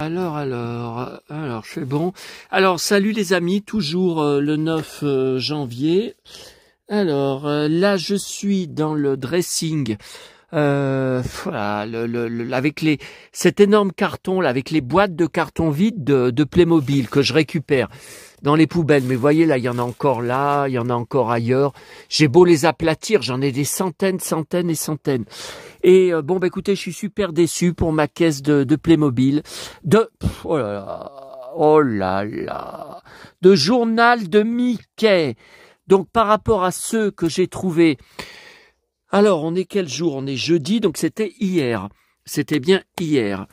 Alors, c'est bon. Alors, salut les amis, toujours le 9 janvier. Alors, là, je suis dans le dressing, voilà, avec cet énorme carton, là, avec les boîtes de carton vide de Playmobil que je récupère dans les poubelles. Mais vous voyez, là, il y en a encore là, il y en a encore ailleurs. J'ai beau les aplatir, j'en ai des centaines et centaines. Et bon, bah écoutez, je suis super déçu pour ma caisse de Playmobil, oh là là, de journal de Mickey. Donc par rapport à ceux que j'ai trouvés, alors on est quel jour? On est jeudi, donc c'était hier. C'était bien hier.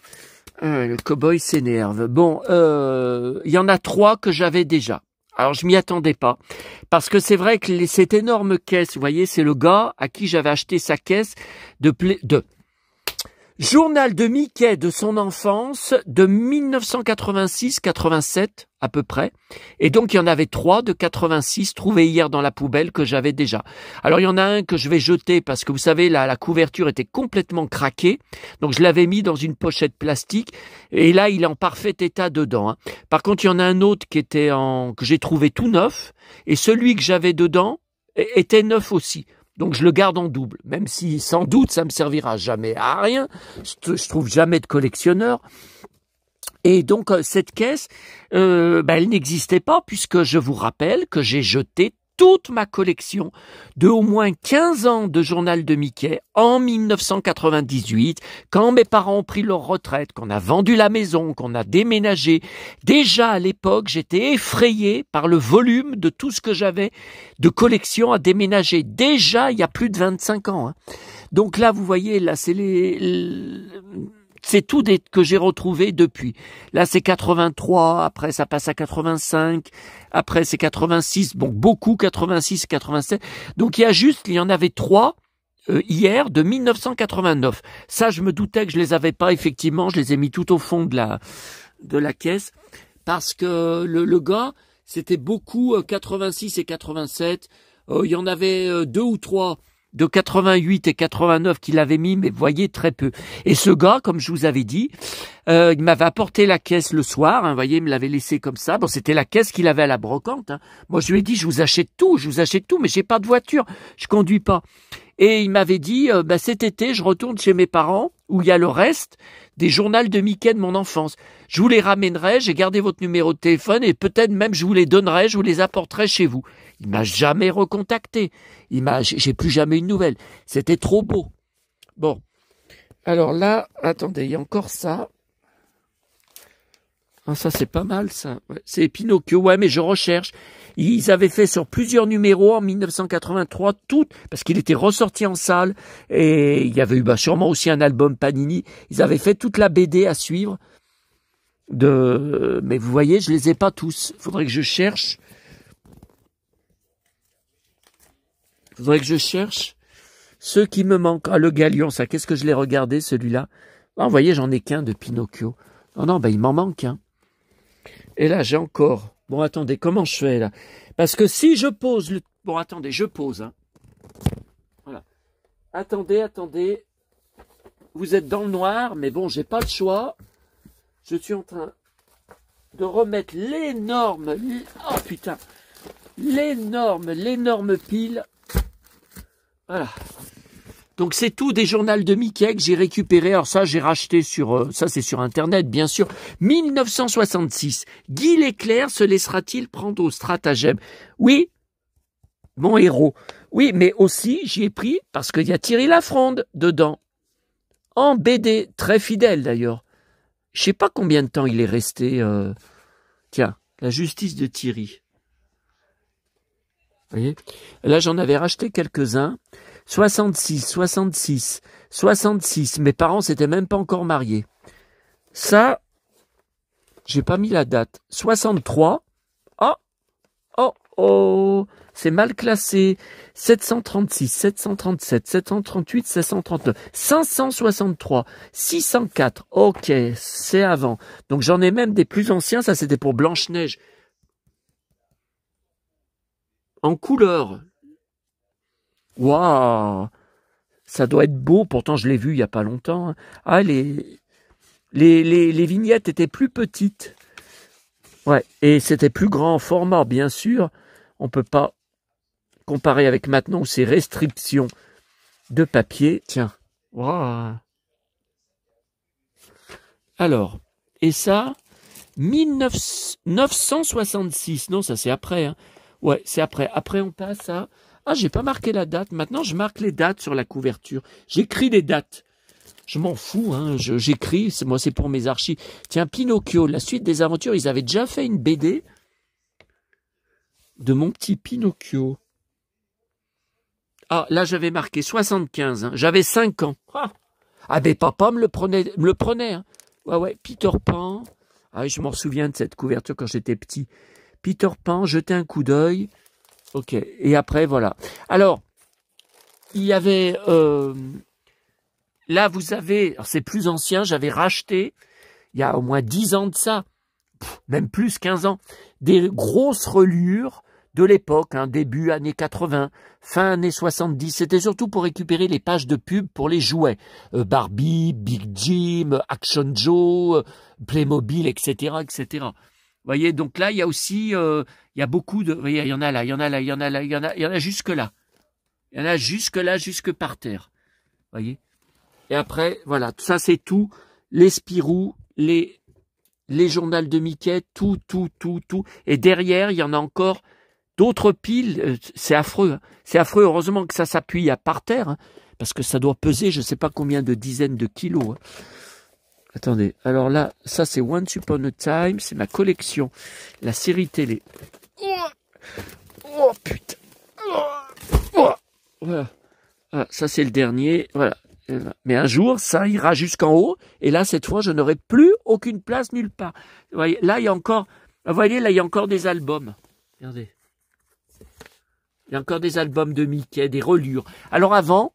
Le cow-boy s'énerve. Bon, il y en a 3 que j'avais déjà. Alors je m'y attendais pas, parce que c'est vrai que cette énorme caisse, vous voyez, c'est le gars à qui j'avais acheté sa caisse de journal de Mickey de son enfance de 1986-87 à peu près. Et donc il y en avait 3 de 86 trouvés hier dans la poubelle que j'avais déjà. Alors il y en a un que je vais jeter parce que vous savez la couverture était complètement craquée. Donc je l'avais mis dans une pochette plastique et là il est en parfait état dedans. Par contre il y en a un autre que j'ai trouvé tout neuf et celui que j'avais dedans était neuf aussi. Donc je le garde en double, même si sans doute ça me servira jamais à rien. Je trouve jamais de collectionneur. Et donc cette caisse, elle n'existait pas puisque je vous rappelle que j'ai jeté toute ma collection de au moins 15 ans de journal de Mickey en 1998, quand mes parents ont pris leur retraite, qu'on a vendu la maison, qu'on a déménagé. Déjà à l'époque, j'étais effrayé par le volume de tout ce que j'avais de collection à déménager. Déjà, il y a plus de 25 ans. Donc là, vous voyez, là, c'est tout que j'ai retrouvé depuis. Là, c'est 83, après ça passe à 85, après c'est 86, bon, beaucoup 86, 87. Donc il y en avait 3 hier de 1989. Ça, je me doutais que je les avais pas, effectivement, je les ai mis tout au fond de la caisse, parce que le gars, c'était beaucoup 86 et 87. Il y en avait 2 ou 3 de 88 et 89 qu'il avait mis, mais vous voyez, très peu. Et ce gars, comme je vous avais dit, il m'avait apporté la caisse le soir, vous voyez, il me l'avait laissé comme ça. Bon, c'était la caisse qu'il avait à la brocante. Moi, je lui ai dit, je vous achète tout, mais j'ai pas de voiture, je conduis pas. Et il m'avait dit, cet été, je retourne chez mes parents, où il y a le reste des journaux de Mickey de mon enfance. Je vous les ramènerai, j'ai gardé votre numéro de téléphone, et peut-être même je vous les donnerai, je vous les apporterai chez vous. Il m'a jamais recontacté. J'ai plus jamais une nouvelle. C'était trop beau. Bon. Alors là, attendez, il y a encore ça. Ah, ça, c'est pas mal, ça. Ouais, c'est Pinocchio. Ouais, mais je recherche. Ils avaient fait sur plusieurs numéros en 1983, parce qu'il était ressorti en salle. Et il y avait eu sûrement aussi un album Panini. Ils avaient fait toute la BD à suivre. Mais vous voyez, je les ai pas tous. Faudrait que je cherche. Ceux qui me manquent. Ah, le Galion, ça, qu'est-ce que je l'ai regardé, celui-là? Ah, vous voyez, j'en ai qu'un de Pinocchio. Non, il m'en manque un. Et là, j'ai encore... Bon, attendez, comment je fais, là? Parce que si je pose le... Bon, attendez, je pose, Voilà. Attendez. Vous êtes dans le noir, mais bon, j'ai pas le choix. Je suis en train de remettre l'énorme... Oh, putain! L'énorme pile... Voilà. Donc c'est tout des journaux de Mickey que j'ai récupéré. Alors ça, j'ai racheté ça c'est sur Internet, bien sûr. 1966. Guy Leclerc se laissera-t-il prendre au stratagème? Oui, mon héros. Oui, mais aussi j'y ai pris parce qu'il y a Thierry Lafronde dedans. En BD, très fidèle d'ailleurs. Je sais pas combien de temps il est resté. Tiens, la justice de Thierry. Vous voyez? Là, j'en avais racheté quelques-uns. 66. Mes parents s'étaient même pas encore mariés. Ça, j'ai pas mis la date. 63. Oh, c'est mal classé. 736, 737, 738, 739, 563, 604. Ok, c'est avant. Donc j'en ai même des plus anciens. Ça, c'était pour Blanche-Neige. En couleur. Waouh, ça doit être beau. Pourtant, je l'ai vu il y a pas longtemps. Ah, Les vignettes étaient plus petites. Ouais, et c'était plus grand format, bien sûr. On peut pas comparer avec maintenant ces restrictions de papier. Tiens. Wow. Alors, et ça, 1966. Non, ça c'est après. Hein. Ouais, c'est après. Après, on passe à... Ah, j'ai pas marqué la date. Maintenant, je marque les dates sur la couverture. J'écris les dates. Je m'en fous, hein. J'écris. Moi, c'est pour mes archives. Tiens, Pinocchio, la suite des aventures. Ils avaient déjà fait une BD de mon petit Pinocchio. Ah, là, j'avais marqué 75. Hein. J'avais 5 ans. Ah, ben, papa me le prenait. Hein. Ouais, Peter Pan. Ah, je m'en souviens de cette couverture quand j'étais petit. Peter Pan, jeter un coup d'œil. Ok, et après, voilà. Alors, il y avait... là, vous avez... C'est plus ancien, j'avais racheté, il y a au moins 10 ans de ça, même plus, 15 ans, des grosses reliures de l'époque, hein, début années 80, fin années 70. C'était surtout pour récupérer les pages de pub pour les jouets. Barbie, Big Jim, Action Joe, Playmobil, etc., etc. Vous voyez, donc là, il y a aussi, il y a beaucoup de, vous voyez, il y en a là, il y en a là, il y en a là, il y en a jusque là. Il y en a jusque là, jusque par terre. Vous voyez. Et après, voilà, ça c'est tout. Les Spirou, les journaux de Mickey, tout. Et derrière, il y en a encore d'autres piles. C'est affreux. Hein. C'est affreux. Heureusement que ça s'appuie à par terre, hein, parce que ça doit peser, je ne sais pas combien de dizaines de kilos. Hein. Attendez, alors là, ça c'est Once Upon a Time, c'est ma collection, la série télé. Oh putain. Voilà. Ah, ça c'est le dernier, voilà. Mais un jour, ça ira jusqu'en haut, et là, cette fois, je n'aurai plus aucune place nulle part. Vous voyez, là, il y a encore, vous voyez, là, il y a encore des albums. Regardez. Il y a encore des albums de Mickey, des reliures. Alors avant,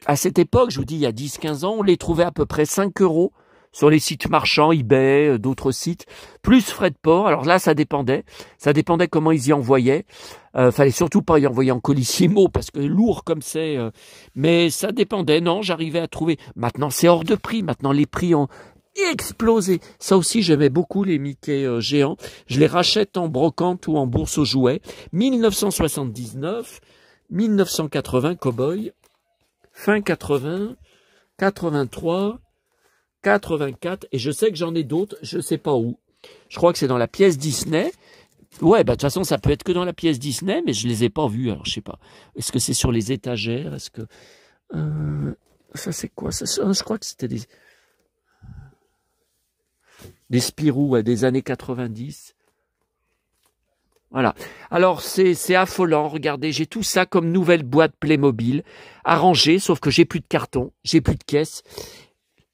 à cette époque, je vous dis, il y a 10-15 ans, on les trouvait à peu près 5 € sur les sites marchands, eBay, d'autres sites, plus frais de port. Alors là, ça dépendait comment ils y envoyaient. Fallait surtout pas y envoyer en colissimo, parce que lourd comme c'est. Mais ça dépendait. Non, j'arrivais à trouver. Maintenant, c'est hors de prix. Maintenant, les prix ont explosé. Ça aussi, j'aimais beaucoup les Mickey géants. Je les rachète en brocante ou en bourse aux jouets. 1979, 1980, Cowboy. Fin 80, 83, 84, et je sais que j'en ai d'autres, je sais pas où. Je crois que c'est dans la pièce Disney. Ouais, bah de toute façon, ça peut être que dans la pièce Disney, mais je les ai pas vus, alors je sais pas. Est-ce que c'est sur les étagères? Est-ce que... ça c'est quoi ça, je crois que c'était des Spirou des années 90. Voilà. Alors, c'est affolant. Regardez, j'ai tout ça comme nouvelle boîte Playmobil à ranger, sauf que j'ai plus de carton, j'ai plus de caisse.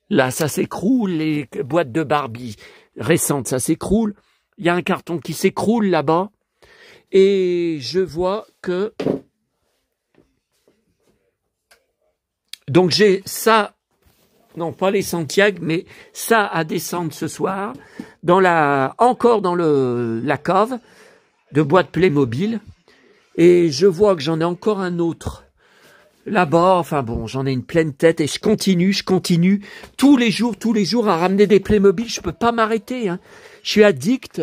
Là, ça s'écroule, les boîtes de Barbie récentes, ça s'écroule. Il y a un carton qui s'écroule là-bas. Et je vois que... Donc, j'ai ça... Non, pas les Santiago, mais ça à descendre ce soir. Encore dans la cave de boîte Playmobil. Et je vois que j'en ai encore un autre là-bas. Enfin bon, j'en ai une pleine tête et je continue tous les jours à ramener des Playmobil. Je peux pas m'arrêter. Hein. Je suis addict.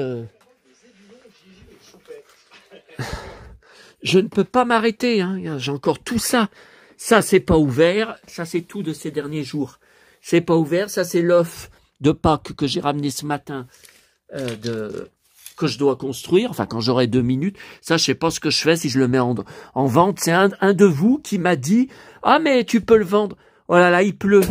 Je ne peux pas m'arrêter. Hein. J'ai encore tout ça. Ça, c'est pas ouvert. Ça, c'est tout de ces derniers jours. C'est pas ouvert. Ça, c'est l'œuf de Pâques que j'ai ramené ce matin que je dois construire, enfin quand j'aurai 2 minutes, ça je sais pas ce que je fais si je le mets en vente. C'est un de vous qui m'a dit « Ah mais tu peux le vendre !» Oh là là, il pleut.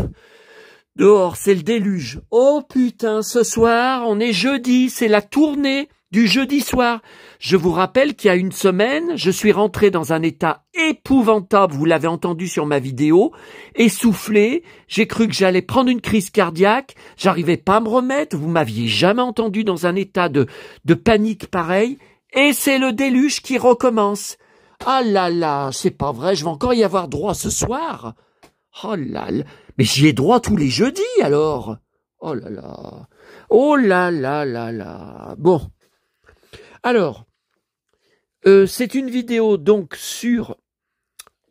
Dehors, c'est le déluge. Oh putain, ce soir, on est jeudi, c'est la tournée du jeudi soir. Je vous rappelle qu'il y a une semaine, je suis rentré dans un état épouvantable, vous l'avez entendu sur ma vidéo, essoufflé, j'ai cru que j'allais prendre une crise cardiaque, j'arrivais pas à me remettre, vous m'aviez jamais entendu dans un état de panique pareil, et c'est le déluge qui recommence. Ah là là, c'est pas vrai, je vais encore y avoir droit ce soir. Oh là là, mais j'y ai droit tous les jeudis alors. Oh là là, oh là là là là. Bon. Alors, c'est une vidéo donc sur...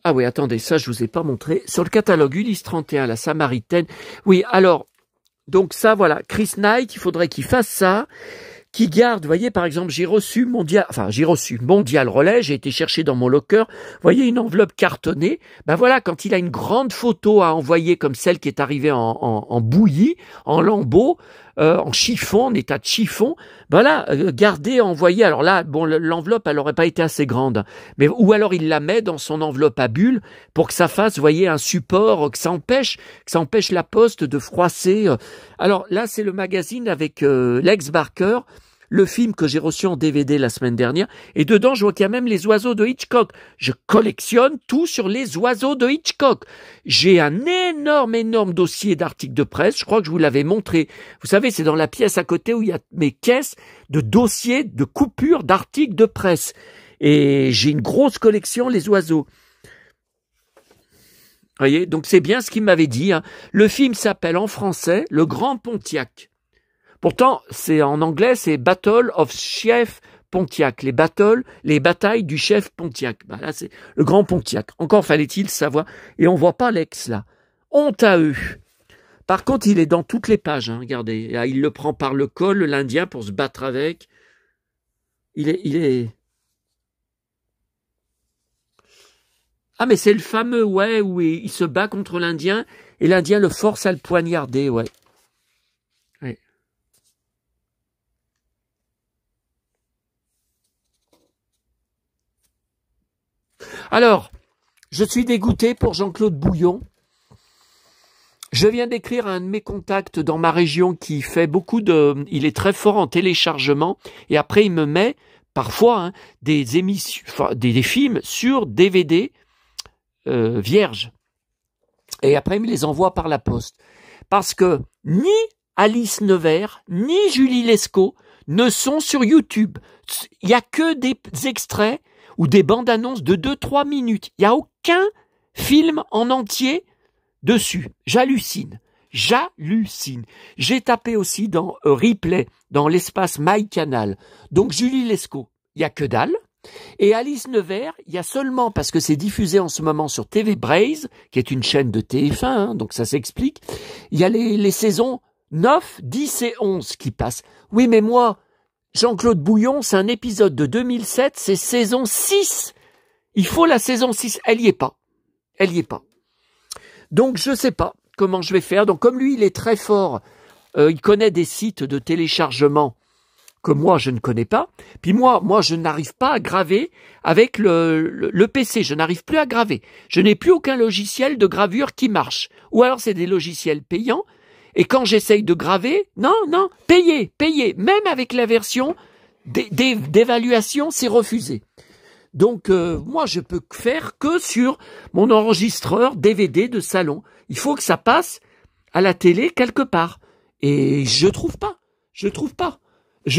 Ah oui, attendez, ça je vous ai pas montré. Sur le catalogue Ulysse 31, la Samaritaine. Oui, alors, Donc ça, voilà, Chris Knight, il faudrait qu'il fasse ça, qu'il garde, vous voyez, par exemple, j'ai reçu Mondial Relais, j'ai été chercher dans mon locker, vous voyez, une enveloppe cartonnée, ben voilà, quand il a une grande photo à envoyer comme celle qui est arrivée en bouillie, en lambeaux, en chiffon, en état de chiffon, voilà, garder, envoyer, alors là, bon, l'enveloppe, elle aurait pas été assez grande, mais ou alors il la met dans son enveloppe à bulles pour que ça fasse, vous voyez, un support, que ça empêche la poste de froisser. Alors là, c'est le magazine avec Lex Barker, le film que j'ai reçu en DVD la semaine dernière, et dedans, je vois qu'il y a même les oiseaux de Hitchcock. Je collectionne tout sur les oiseaux de Hitchcock. J'ai un énorme dossier d'articles de presse, je crois que je vous l'avais montré. Vous savez, c'est dans la pièce à côté où il y a mes caisses de dossiers, de coupures d'articles de presse. Et j'ai une grosse collection, les oiseaux. Vous voyez, donc c'est bien ce qu'il m'avait dit. Hein. Le film s'appelle en français Le Grand Pontiac. Pourtant, c'est en anglais, c'est Battle of Chef Pontiac, les batailles du chef Pontiac. Ben là, c'est le Grand Pontiac. Encore fallait-il savoir. Et on voit pas Lex là. Honte à eux. Par contre, il est dans toutes les pages. Hein, regardez, là, il le prend par le col, l'Indien, pour se battre avec. Il est. Ah, mais c'est le fameux, ouais, où il se bat contre l'Indien et l'Indien le force à le poignarder, ouais. Ouais. Alors, je suis dégoûté pour Jean-Claude Bouillon. Je viens d'écrire à un de mes contacts dans ma région qui fait beaucoup de... Il est très fort en téléchargement et après il me met parfois hein, des émissions, enfin, des films sur DVD vierges. Et après il me les envoie par la poste. Parce que ni Alice Nevers, ni Julie Lescaut ne sont sur YouTube. Il n'y a que des extraits ou des bandes annonces de 2-3 minutes. Il n'y a aucun film en entier dessus. J'hallucine. J'ai tapé aussi dans replay, dans l'espace MyCanal. Donc Julie Lescaut, il n'y a que dalle. Et Alice Nevers, il y a seulement, parce que c'est diffusé en ce moment sur TV Braze, qui est une chaîne de TF1, hein, donc ça s'explique, il y a les saisons 9, 10 et 11 qui passent. Oui, mais moi, Jean-Claude Bouillon, c'est un épisode de 2007, c'est saison 6. Il faut la saison 6. Elle y est pas. Donc, je sais pas comment je vais faire. Donc, comme lui, il est très fort, il connaît des sites de téléchargement que moi, je ne connais pas. Puis moi, je n'arrive pas à graver avec le PC. Je n'arrive plus à graver. Je n'ai plus aucun logiciel de gravure qui marche. Ou alors, c'est des logiciels payants. Et quand j'essaye de graver, non, payez. Même avec la version d'évaluation, c'est refusé. Donc, moi, je peux faire que sur mon enregistreur DVD de salon. Il faut que ça passe à la télé quelque part. Et je trouve pas. Je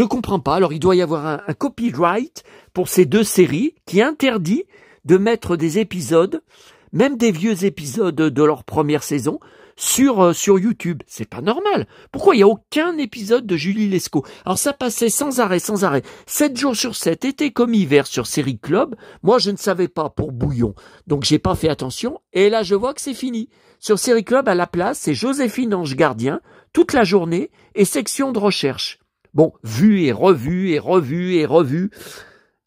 comprends pas. Alors, il doit y avoir un copyright pour ces deux séries qui interdit de mettre des épisodes, même des vieux épisodes de leur première saison, sur YouTube. C'est pas normal. Pourquoi il n'y a aucun épisode de Julie Lescaut? Alors ça passait sans arrêt. 7 jours sur 7, été comme hiver sur Série Club. Moi, je ne savais pas pour Bouillon. Donc, j'ai pas fait attention. Et là, je vois que c'est fini. Sur Série Club, à la place, c'est Joséphine Ange Gardien, toute la journée, et section de recherche. Bon, vu et revu.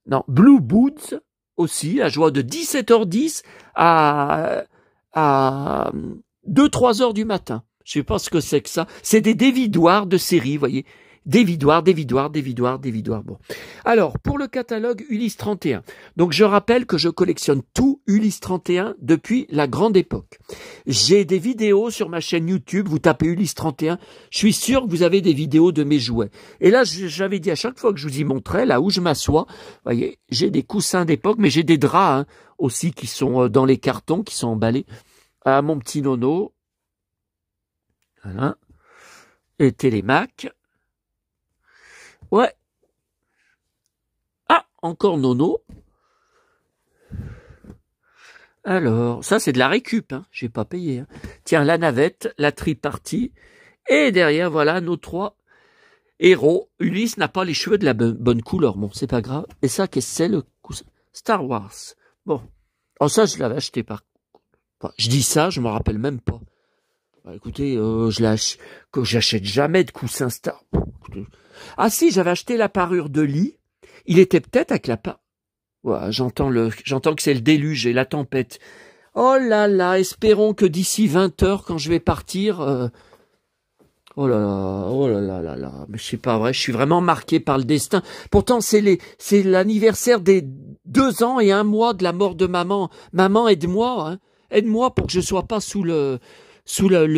Non, Blue Boots aussi, la joie de 17h10 à 2-3 heures du matin. Je sais pas ce que c'est que ça. C'est des dévidoirs de séries, vous voyez. Dévidoirs. Bon. Alors, pour le catalogue Ulysse 31. Donc, je rappelle que je collectionne tout Ulysse 31 depuis la grande époque. J'ai des vidéos sur ma chaîne YouTube. Vous tapez Ulysse 31. Je suis sûr que vous avez des vidéos de mes jouets. Et là, j'avais dit à chaque fois que je vous y montrais, là où je m'assois, vous voyez, j'ai des coussins d'époque, mais j'ai des draps hein, aussi qui sont dans les cartons, qui sont emballés. À mon petit nono. Voilà. Et Télémac. Ouais. Ah, encore nono. Alors, ça c'est de la récup, hein. J'ai pas payé. Hein. Tiens, la navette, la tripartie. Et derrière, voilà, nos 3 héros. Ulysse n'a pas les cheveux de la bonne couleur. Bon, c'est pas grave. Et ça, qu'est-ce que c'est le coussin? Star Wars. Bon. Oh, ça, je l'avais acheté par... Enfin, je dis ça, je me rappelle même pas. Bah, écoutez, que j'achète jamais de coussin Star. Ah si, j'avais acheté la parure de lit. Il était peut-être avec la part. Ouais, j'entends que c'est le déluge et la tempête. Oh là là, espérons que d'ici 20 heures, quand je vais partir, oh là là, oh là là là là, mais c'est pas vrai, je suis vraiment marqué par le destin. Pourtant, c'est l'anniversaire des 2 ans et 1 mois de la mort de maman. Maman, aide-moi, hein. Aide-moi pour que je sois pas sous le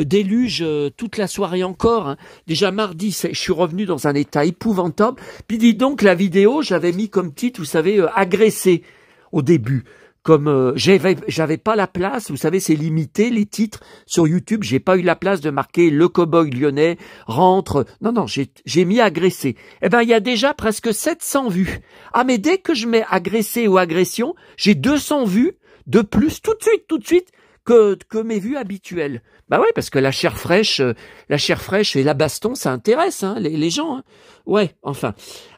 déluge toute la soirée encore. Hein. Déjà mardi, je suis revenu dans un état épouvantable. Puis dis donc, la vidéo, j'avais mis comme titre, vous savez, agressé au début. Comme j'avais pas la place, vous savez, c'est limité les titres sur YouTube. J'ai pas eu la place de marquer le cow-boy lyonnais rentre. Non, j'ai mis agressé. Eh ben, il y a déjà presque 700 vues. Ah, mais dès que je mets agressé ou agression, j'ai 200 vues de plus tout de suite que mes vues habituelles. Bah ouais, parce que la chair fraîche et la baston, ça intéresse hein, les gens. Hein. Ouais, enfin.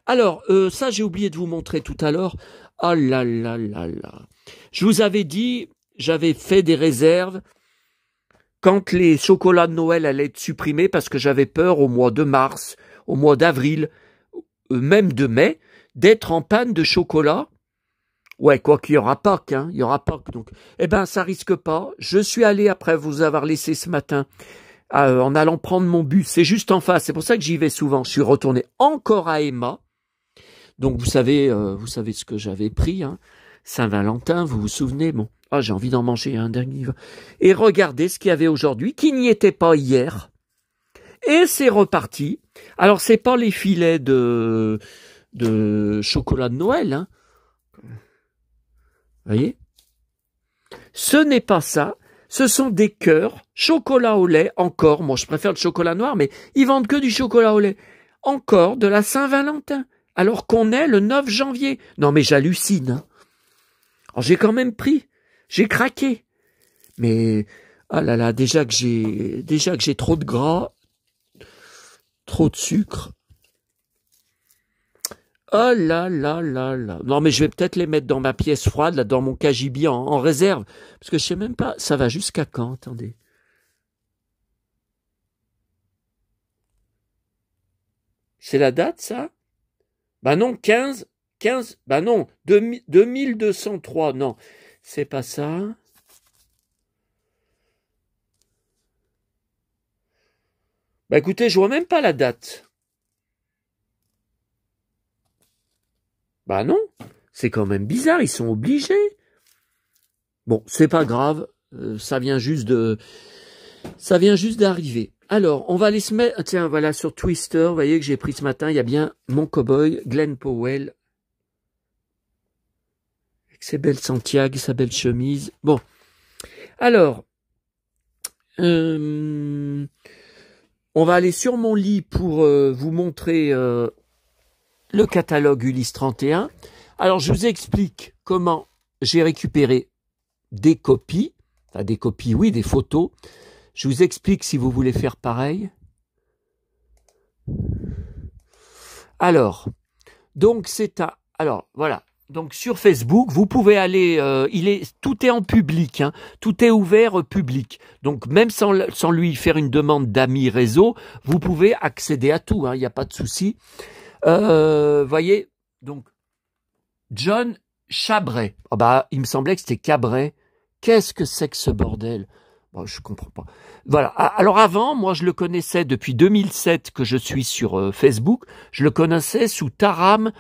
Alors, ça, j'ai oublié de vous montrer tout à l'heure. Oh là là là là. Je vous avais dit, j'avais fait des réserves quand les chocolats de Noël allaient être supprimés parce que j'avais peur au mois de mars, au mois d'avril, même de mai, d'être en panne de chocolat. Ouais, quoi qu'il y aura Pâques, hein, il y aura Pâques, donc. Eh ben, ça risque pas. Je suis allé après vous avoir laissé ce matin, en allant prendre mon bus. C'est juste en face. C'est pour ça que j'y vais souvent. Je suis retourné encore à Emma. Donc vous savez ce que j'avais pris, hein. Saint-Valentin, vous vous souvenez, bon. Ah, j'ai envie d'en manger un dernier. Et regardez ce qu'il y avait aujourd'hui, qui n'y était pas hier. Et c'est reparti. Alors c'est pas les filets de chocolat de Noël, hein. Vous voyez? Ce n'est pas ça. Ce sont des cœurs, chocolat au lait, encore. Moi, je préfère le chocolat noir, mais ils vendent que du chocolat au lait. Encore de la Saint-Valentin. Alors qu'on est le 9 janvier. Non, mais j'hallucine. Hein. Alors, j'ai quand même pris. J'ai craqué. Mais, ah là là, déjà que j'ai trop de gras, trop de sucre. Oh là là là là. Non, mais je vais peut-être les mettre dans ma pièce froide, là, dans mon cagibi en réserve. Parce que je sais même pas, ça va jusqu'à quand, attendez. C'est la date, ça? Bah non, 15, bah non, 2203, non, c'est pas ça. Bah écoutez, je vois même pas la date. Bah non, c'est quand même bizarre, ils sont obligés. Bon, c'est pas grave, ça vient juste d'arriver. Alors, on va aller se mettre, tiens, voilà, sur Twister, vous voyez que j'ai pris ce matin, il y a bien mon cow-boy, Glenn Powell, avec ses belles Santiago, sa belle chemise. Bon, alors, on va aller sur mon lit pour vous montrer le catalogue Ulysse 31. Alors, je vous explique comment j'ai récupéré des copies, enfin des copies, oui, des photos. Je vous explique si vous voulez faire pareil. Alors, donc alors voilà. Donc sur Facebook, vous pouvez aller, tout est en public, hein, tout est ouvert public. Donc même sans lui faire une demande d'amis réseau, vous pouvez accéder à tout, hein, il n'y a pas de souci. Voyez, donc John Chabret. Oh bah, il me semblait que c'était Cabret. Qu'est-ce que c'est que ce bordel? Bon, je comprends pas. Voilà. Alors avant, moi, je le connaissais depuis 2007 que je suis sur Facebook. Je le connaissais sous Taram.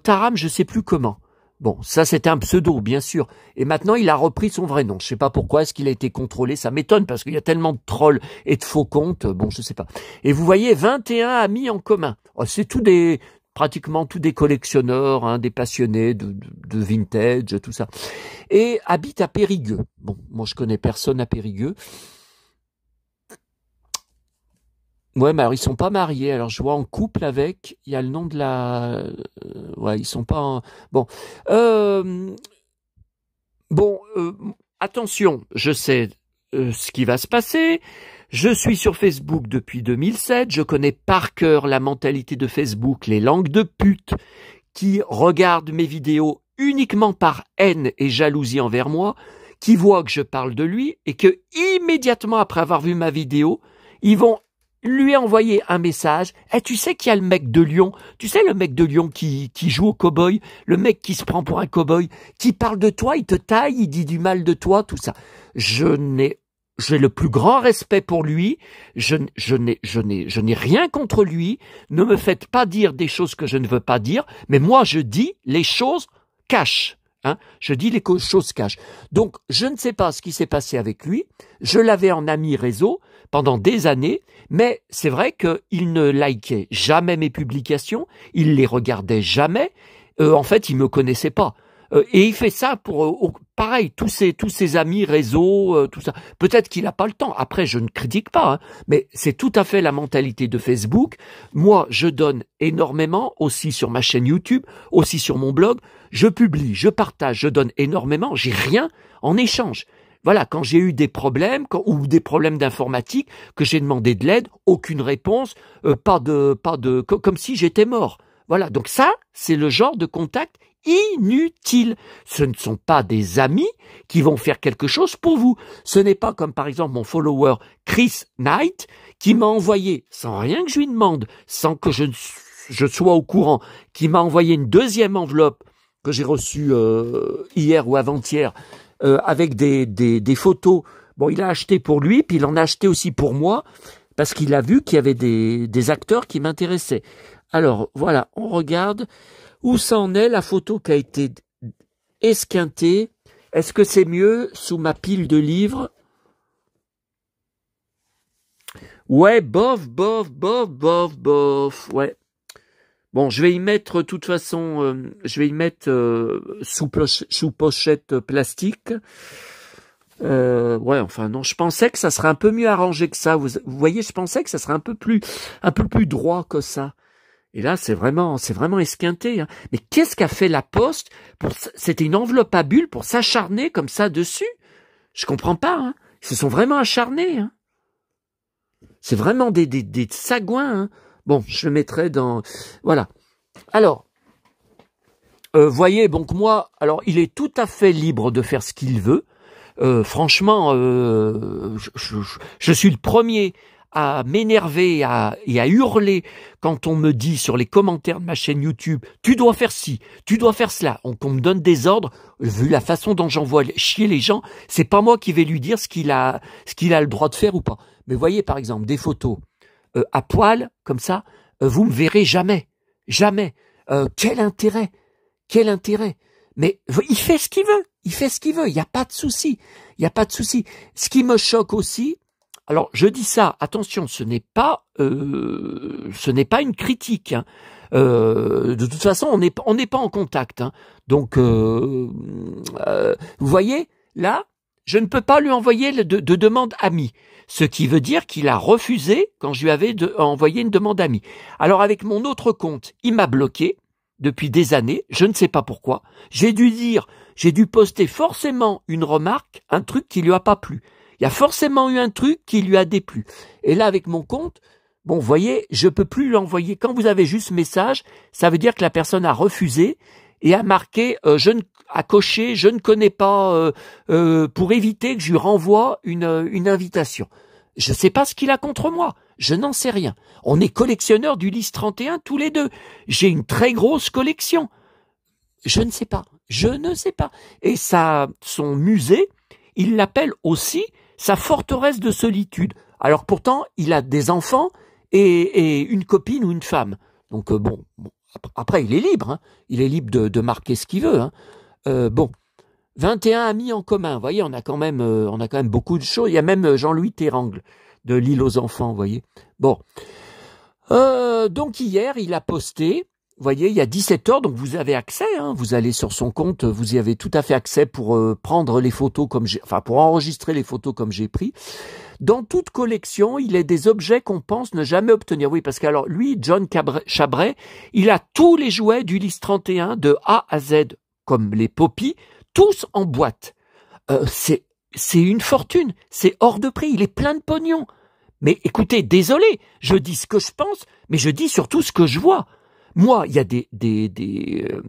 Taram, je sais plus comment. Bon, ça, c'était un pseudo, bien sûr. Et maintenant, il a repris son vrai nom. Je sais pas pourquoi. Est-ce qu'il a été contrôlé? Ça m'étonne parce qu'il y a tellement de trolls et de faux comptes. Bon, je sais pas. Et vous voyez, 21 amis en commun. Oh, c'est pratiquement tous des collectionneurs, hein, des passionnés de vintage, tout ça. Et habite à Périgueux. Bon, moi je connais personne à Périgueux. Ouais, mais alors ils sont pas mariés. Alors je vois en couple avec. Il y a le nom de la. Ouais, ils sont pas. Bon, attention. Je sais ce qui va se passer. Je suis sur Facebook depuis 2007. Je connais par cœur la mentalité de Facebook, les langues de pute qui regardent mes vidéos uniquement par haine et jalousie envers moi, qui voient que je parle de lui et que immédiatement après avoir vu ma vidéo, ils vont lui envoyer un message. Tu sais qu'il y a le mec de Lyon, tu sais le mec de Lyon qui joue au cow-boy, le mec qui se prend pour un cow-boy, qui parle de toi, il te taille, il dit du mal de toi, tout ça. J'ai le plus grand respect pour lui, je n'ai rien contre lui, ne me faites pas dire des choses que je ne veux pas dire, mais moi je dis les choses cash. Je dis les choses cash. Donc, je ne sais pas ce qui s'est passé avec lui. Je l'avais en ami réseau pendant des années, mais c'est vrai qu'il ne likait jamais mes publications, il les regardait jamais. En fait, il me connaissait pas. Et il fait ça pour, pareil, tous ses amis réseau, tout ça. Peut-être qu'il n'a pas le temps. Après, je ne critique pas, mais c'est tout à fait la mentalité de Facebook. Moi, je donne énormément, aussi sur ma chaîne YouTube, aussi sur mon blog. Je publie, je partage, je donne énormément. J'ai rien en échange. Voilà, quand j'ai eu des problèmes ou des problèmes d'informatique, que j'ai demandé de l'aide, aucune réponse, comme si j'étais mort. Voilà, donc ça, c'est le genre de contact inutile. Ce ne sont pas des amis qui vont faire quelque chose pour vous. Ce n'est pas comme par exemple mon follower Chris Knight qui m'a envoyé, sans rien que je lui demande, sans que je sois au courant, qui m'a envoyé une deuxième enveloppe que j'ai reçue hier ou avant-hier avec des photos. Bon, il a acheté pour lui, puis il en a acheté aussi pour moi parce qu'il a vu qu'il y avait des acteurs qui m'intéressaient. Alors, voilà, on regarde où ça en est, la photo qui a été esquintée. Est-ce que c'est mieux sous ma pile de livres? Ouais, bof, ouais. Bon, je vais y mettre, de toute façon, je vais y mettre sous pochette plastique. Ouais, enfin non, je pensais que ça serait un peu mieux arrangé que ça. Vous voyez, je pensais que ça serait un peu plus droit que ça. Et là, c'est vraiment esquinté. Mais qu'est-ce qu'a fait la Poste c'était une enveloppe à bulles pour s'acharner comme ça dessus. Je comprends pas. Ils se sont vraiment acharnés. C'est vraiment des sagouins. Bon, je le mettrai dans... Voilà. Alors, voyez, donc moi, alors il est tout à fait libre de faire ce qu'il veut. Franchement, je suis le premier à m'énerver et à hurler quand on me dit sur les commentaires de ma chaîne YouTube « Tu dois faire ci, tu dois faire cela ». Qu'on me donne des ordres, vu la façon dont j'envoie chier les gens, c'est pas moi qui vais lui dire ce qu'il a le droit de faire ou pas. Mais voyez par exemple des photos à poil, comme ça, vous me verrez jamais. Jamais. Quel intérêt? Quel intérêt? Mais il fait ce qu'il veut. Il fait ce qu'il veut. Il n'y a pas de souci. Il n'y a pas de souci. Ce qui me choque aussi, alors je dis ça, attention, ce n'est pas une critique. De toute façon, on n'est pas en contact. Donc, vous voyez, là, je ne peux pas lui envoyer de demande amie. Ce qui veut dire qu'il a refusé quand je lui avais envoyé une demande amie. Alors avec mon autre compte, il m'a bloqué depuis des années, je ne sais pas pourquoi. J'ai dû poster forcément une remarque, un truc qui lui a pas plu. Il y a forcément eu un truc qui lui a déplu. Et là avec mon compte, bon, vous voyez, je peux plus lui envoyer. Quand vous avez juste message, ça veut dire que la personne a refusé et a marqué à cocher, je ne connais pas, pour éviter que je lui renvoie une invitation. Je ne sais pas ce qu'il a contre moi, je n'en sais rien. On est collectionneurs d'Ulysse 31 tous les deux. J'ai une très grosse collection. Je ne sais pas. Et son musée, il l'appelle aussi sa forteresse de solitude. Alors pourtant, il a des enfants et une copine ou une femme. Donc bon. Après, il est libre, il est libre de marquer ce qu'il veut. Bon, 21 amis en commun, vous voyez, on a quand même beaucoup de choses. Il y a même Jean-Louis Terrangle de l'île aux enfants, vous voyez. Bon, donc hier, il a posté, vous voyez, il y a 17h, donc vous avez accès, vous allez sur son compte, vous y avez tout à fait accès pour prendre les photos pour enregistrer les photos comme j'ai pris. Dans toute collection, il est des objets qu'on pense ne jamais obtenir. Oui, parce que alors lui, John Chabray, il a tous les jouets d'Ulysse 31 de A à Z, comme les Poppy, tous en boîte. C'est une fortune, c'est hors de prix, il est plein de pognon. Mais écoutez, désolé, je dis ce que je pense, mais je dis surtout ce que je vois. Moi, il y a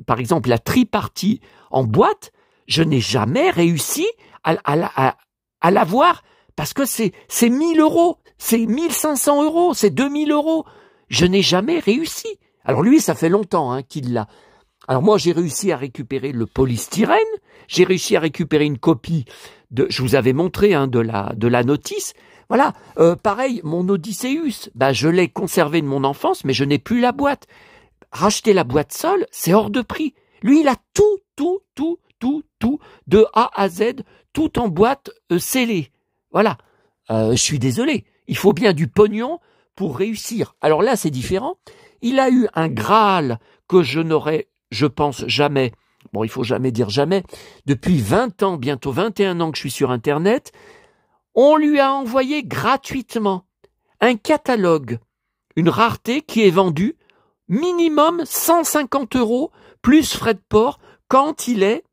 par exemple, la tripartie en boîte, je n'ai jamais réussi à l'avoir parce que c'est 1000 euros, c'est 1500 euros, c'est 2000 euros. Je n'ai jamais réussi. Alors lui, ça fait longtemps qu'il l'a. Alors moi, j'ai réussi à récupérer le polystyrène, j'ai réussi à récupérer une copie je vous avais montré de la notice. Voilà, pareil, mon Odysseus, je l'ai conservé de mon enfance, mais je n'ai plus la boîte. Racheter la boîte seule, c'est hors de prix. Lui, il a tout, de A à Z, tout en boîte scellée. Voilà, je suis désolé, il faut bien du pognon pour réussir. Alors là, c'est différent. Il a eu un Graal que je n'aurais, je pense, jamais. Bon, il faut jamais dire jamais. Depuis 20 ans, bientôt 21 ans que je suis sur Internet, on lui a envoyé gratuitement un catalogue, une rareté qui est vendue minimum 150 € plus frais de port quand il est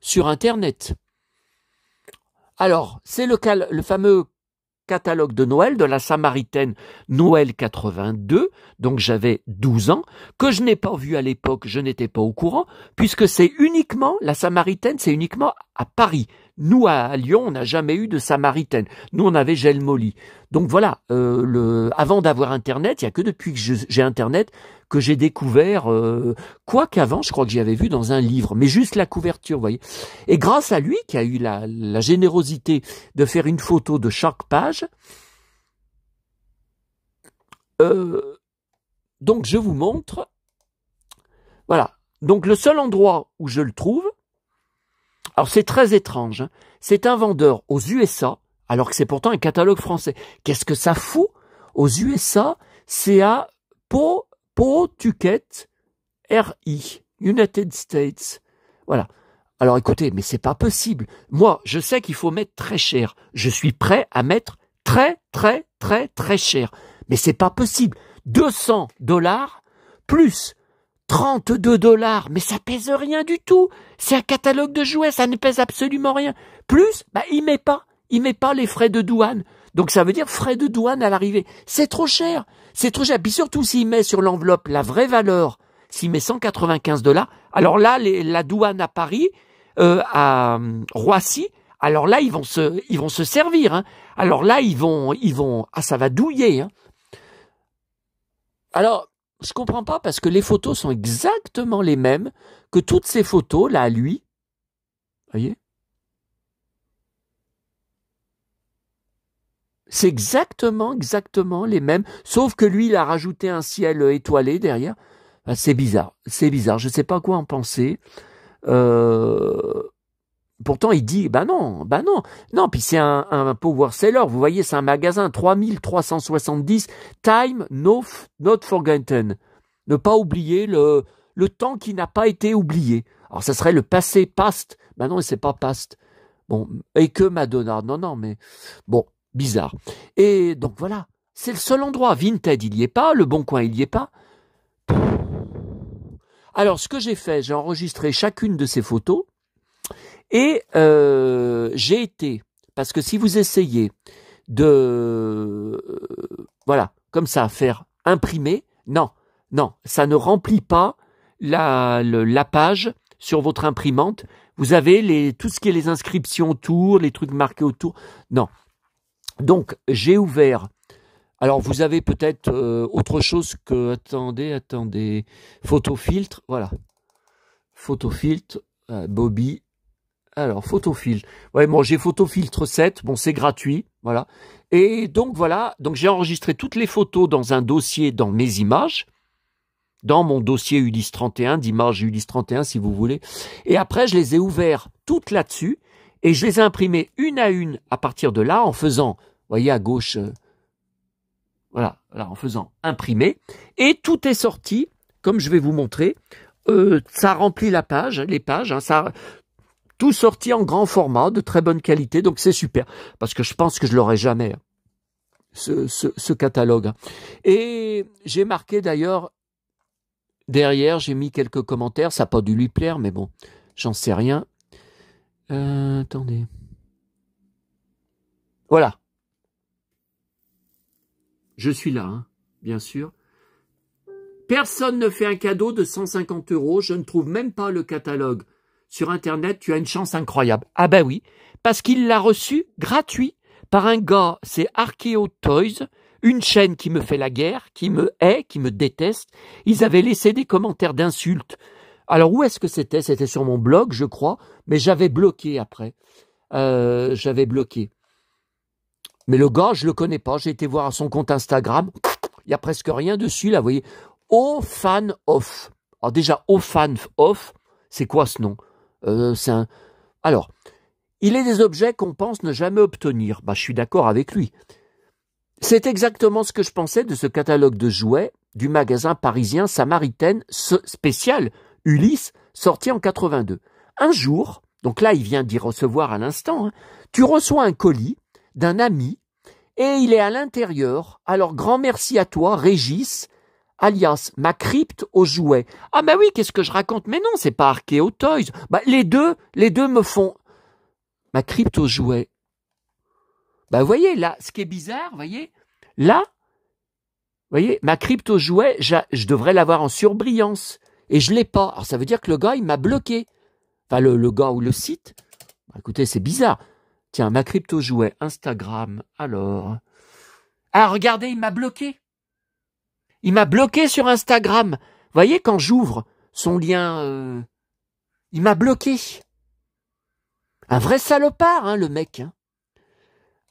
sur Internet. Alors, c'est le fameux catalogue de Noël de la Samaritaine Noël 82, donc j'avais 12 ans, que je n'ai pas vu à l'époque, je n'étais pas au courant, puisque c'est uniquement, la Samaritaine, c'est uniquement à Paris. Nous, à Lyon, on n'a jamais eu de Samaritaine. Nous, on avait Gel Molly. Donc voilà, avant d'avoir Internet, il n'y a que depuis que j'ai Internet que j'ai découvert, quoi qu'avant, je crois que j'y avais vu dans un livre, mais juste la couverture, vous voyez. Et grâce à lui, qui a eu la générosité de faire une photo de chaque page, donc je vous montre, voilà. Donc le seul endroit où je le trouve, alors c'est très étrange, c'est un vendeur aux USA, alors que c'est pourtant un catalogue français. Qu'est-ce que ça fout aux USA? C'est à Pawtucket, RI, United States. Voilà. Alors écoutez, mais c'est pas possible. Moi, je sais qu'il faut mettre très cher. Je suis prêt à mettre très cher. Mais c'est pas possible. 200 $ plus 32 $, mais ça pèse rien du tout. C'est un catalogue de jouets, ça ne pèse absolument rien. Plus, il met pas les frais de douane. Donc ça veut dire frais de douane à l'arrivée. C'est trop cher. C'est trop cher. Puis surtout s'il met sur l'enveloppe la vraie valeur, s'il met 195 $, alors là, la douane à Paris, à Roissy, alors là, ils vont se servir. Alors là, ils vont, ça va douiller. Alors, je comprends pas parce que les photos sont exactement les mêmes que toutes ces photos là à lui. Voyez? C'est exactement les mêmes, sauf que lui, il a rajouté un ciel étoilé derrière. C'est bizarre, je sais pas quoi en penser. Pourtant, il dit, non, puis c'est un power seller, vous voyez, c'est un magasin, 3370, time not forgotten. Ne pas oublier le temps qui n'a pas été oublié. Alors, ça serait le passé, past. Non, c'est pas past. Bon, et que Madonna, non, mais bon, bizarre. Et donc, voilà, c'est le seul endroit. Vinted, il y est pas, Le Bon Coin, il y est pas. Alors, ce que j'ai fait, j'ai enregistré chacune de ces photos, et j'ai été, parce que si vous essayez de, voilà, comme ça, faire imprimer, non, ça ne remplit pas la page sur votre imprimante. Vous avez tout ce qui est les inscriptions autour, les trucs marqués autour, non. Donc, j'ai ouvert, alors vous avez peut-être autre chose que, attendez, photofiltre, voilà, photofiltre, Bobby. Alors, photofiltre. Ouais, bon, j'ai photofiltre 7, bon, c'est gratuit, voilà. Et donc, voilà, donc j'ai enregistré toutes les photos dans un dossier dans mes images, dans mon dossier Ulysse 31, d'images Ulysse 31, si vous voulez. Et après, je les ai ouvertes toutes là-dessus, et je les ai imprimées une à une à partir de là, en faisant, vous voyez, à gauche, voilà, en faisant imprimer, et tout est sorti, comme je vais vous montrer, ça remplit les pages, ça... Tout sorti en grand format, de très bonne qualité, donc c'est super, parce que je pense que je l'aurai jamais, ce catalogue. Et j'ai marqué d'ailleurs, derrière, j'ai mis quelques commentaires, ça n'a pas dû lui plaire, mais bon, j'en sais rien. Attendez. Voilà. Je suis là, bien sûr. Personne ne fait un cadeau de 150 €, je ne trouve même pas le catalogue sur Internet, tu as une chance incroyable. Ah ben oui, parce qu'il l'a reçu gratuit par un gars, c'est Archeo Toys, une chaîne qui me fait la guerre, qui me hait, qui me déteste. Ils avaient laissé des commentaires d'insultes. Alors où est-ce que c'était? C'était sur mon blog, je crois, mais j'avais bloqué après. J'avais bloqué. Mais le gars, je le connais pas. J'ai été voir son compte Instagram. Il y a presque rien dessus, là, vous voyez. Au fan off. Alors déjà, au fan off, c'est quoi ce nom? C'est un... Alors, il est des objets qu'on pense ne jamais obtenir. Bah, je suis d'accord avec lui. C'est exactement ce que je pensais de ce catalogue de jouets du magasin parisien Samaritaine spécial Ulysse, sorti en 82. Un jour, donc là, il vient d'y recevoir à l'instant, hein, tu reçois un colis d'un ami et il est à l'intérieur. Alors, grand merci à toi, Régis, alias ma crypte aux jouets. Ah bah oui, qu'est-ce que je raconte? Mais non, c'est pas Archeo Toys. Bah, les deux me font ma crypte aux jouets. Bah, vous voyez, là, ce qui est bizarre, vous voyez, là, vous voyez, ma crypte aux jouets, je devrais l'avoir en surbrillance. Et je l'ai pas. Alors, ça veut dire que le gars, il m'a bloqué. Enfin, le gars ou le site. Bah, écoutez, c'est bizarre. Tiens, ma crypte aux jouets, Instagram, alors. Ah, regardez, il m'a bloqué. Il m'a bloqué sur Instagram. Vous voyez, quand j'ouvre son lien, il m'a bloqué. Un vrai salopard, hein, le mec. Hein.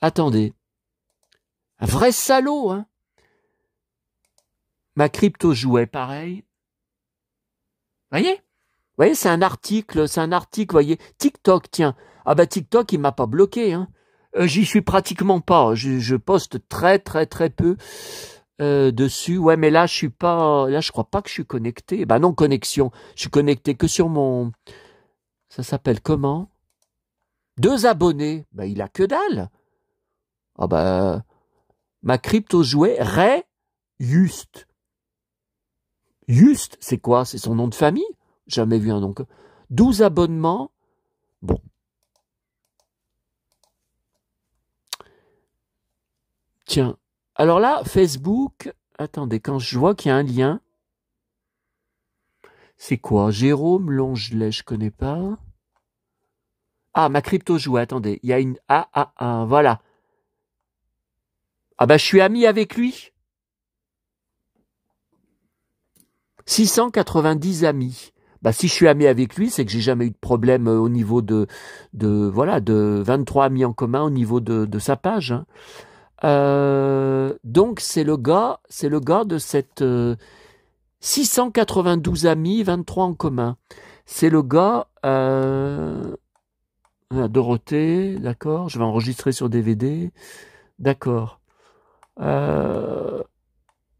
Attendez. Un vrai salaud, hein. Ma crypto jouet, pareil. Voyez? Vous voyez, c'est un article, voyez. TikTok, tiens. Ah bah TikTok, il m'a pas bloqué, hein. J'y suis pratiquement pas. Je poste très peu dessus. Ouais, mais là, je suis pas. Là, je crois pas que je suis connecté. Bah non, connexion. Je suis connecté que sur mon. Ça s'appelle comment? 2 abonnés. Bah il a que dalle. Ah bah ma crypto jouet, Ray Just. Just, c'est quoi? C'est son nom de famille? Jamais vu un nom. 12 abonnements. Bon. Tiens. Alors là, Facebook. Attendez, quand je vois qu'il y a un lien. C'est quoi? Jérôme Longelet, je connais pas. Ah, ma crypto jouet, attendez. Il y a une. Voilà. Ah bah, je suis ami avec lui. 690 amis. Bah, si je suis ami avec lui, c'est que j'ai jamais eu de problème au niveau de 23 amis en commun au niveau de sa page. Hein. Donc, c'est le gars de cette 692 amis, 23 en commun. C'est le gars, Dorothée, d'accord, je vais enregistrer sur DVD, d'accord.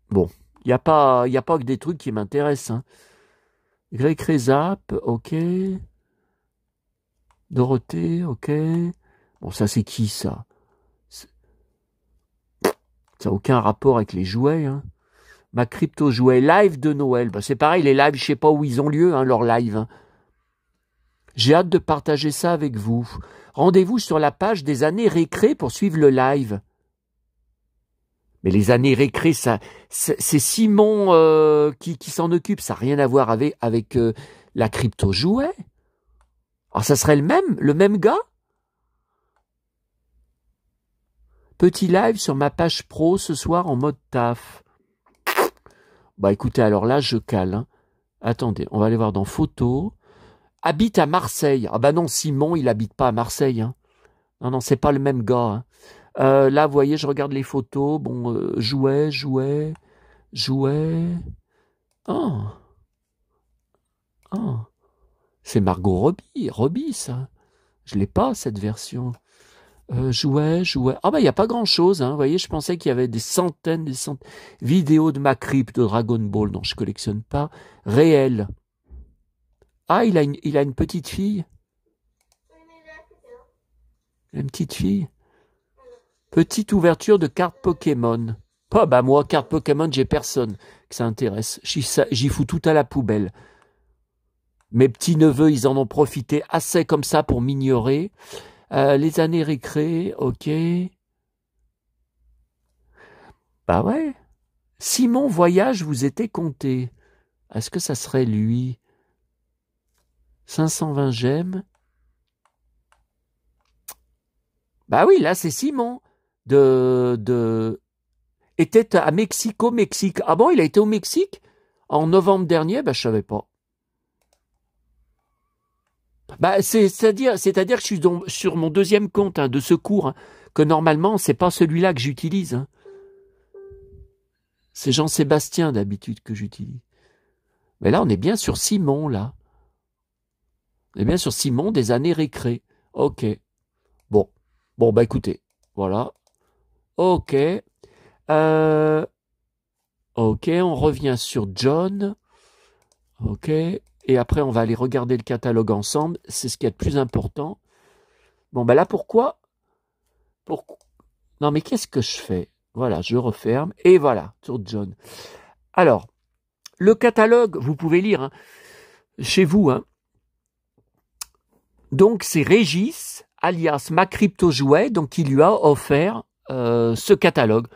Bon. Il n'y a pas que des trucs qui m'intéressent. Hein. Greg Rezap, ok. Dorothée, ok. Bon, ça c'est qui ça? Ça n'a aucun rapport avec les jouets. Hein. Ma crypto jouet live de Noël. Bah, c'est pareil, les lives, je sais pas où ils ont lieu, hein, leurs lives. Hein. J'ai hâte de partager ça avec vous. Rendez-vous sur la page des années récré pour suivre le live. Mais les années récré, ça, c'est Simon qui s'en occupe. Ça n'a rien à voir avec la crypto jouet. Alors ça serait le même gars? Petit live sur ma page pro ce soir en mode taf. Bah écoutez, alors là, je cale. Hein. Attendez, on va aller voir dans photos. Habite à Marseille. Ah bah non, Simon, il habite pas à Marseille. Hein. Non, c'est pas le même gars. Hein. Là, vous voyez, je regarde les photos. Bon, jouet. Oh. C'est Margot Robbie, ça. Je l'ai pas, cette version. Jouet. Ah bah, il n'y a pas grand-chose. Hein. Vous voyez, je pensais qu'il y avait des centaines. Vidéos de ma crypte de Dragon Ball, dont je collectionne pas. Réel. Ah, il a une petite fille. Une petite fille. Petite ouverture de cartes Pokémon. Oh, bah moi, cartes Pokémon, j'ai personne que ça intéresse. J'y fous tout à la poubelle. Mes petits-neveux, ils en ont profité assez comme ça pour m'ignorer. Les années récré, ok. Bah ouais. Simon Voyage vous était compté. Est-ce que ça serait lui? 520 j'aime. Bah oui, là c'est Simon était à Mexico, Mexique. Ah bon, il a été au Mexique en novembre dernier? Bah je savais pas. Bah c'est-à-dire que je suis sur mon deuxième compte de secours, hein, que normalement c'est pas celui-là que j'utilise. Hein. C'est Jean-Sébastien d'habitude que j'utilise. Mais là on est bien sur Simon là. On est bien sur Simon des années récré. Ok. Bon. Bon bah écoutez. Voilà. Ok. Ok, on revient sur John. Ok. Et après, on va aller regarder le catalogue ensemble. C'est ce qui est le plus important. Bon, ben là, pourquoi? Non, mais qu'est-ce que je fais? Voilà, je referme. Et voilà, sur John. Alors, le catalogue, vous pouvez lire hein, chez vous. Hein. Donc, c'est Régis, alias Ma Crypto Jouet, donc qui lui a offert ce catalogue.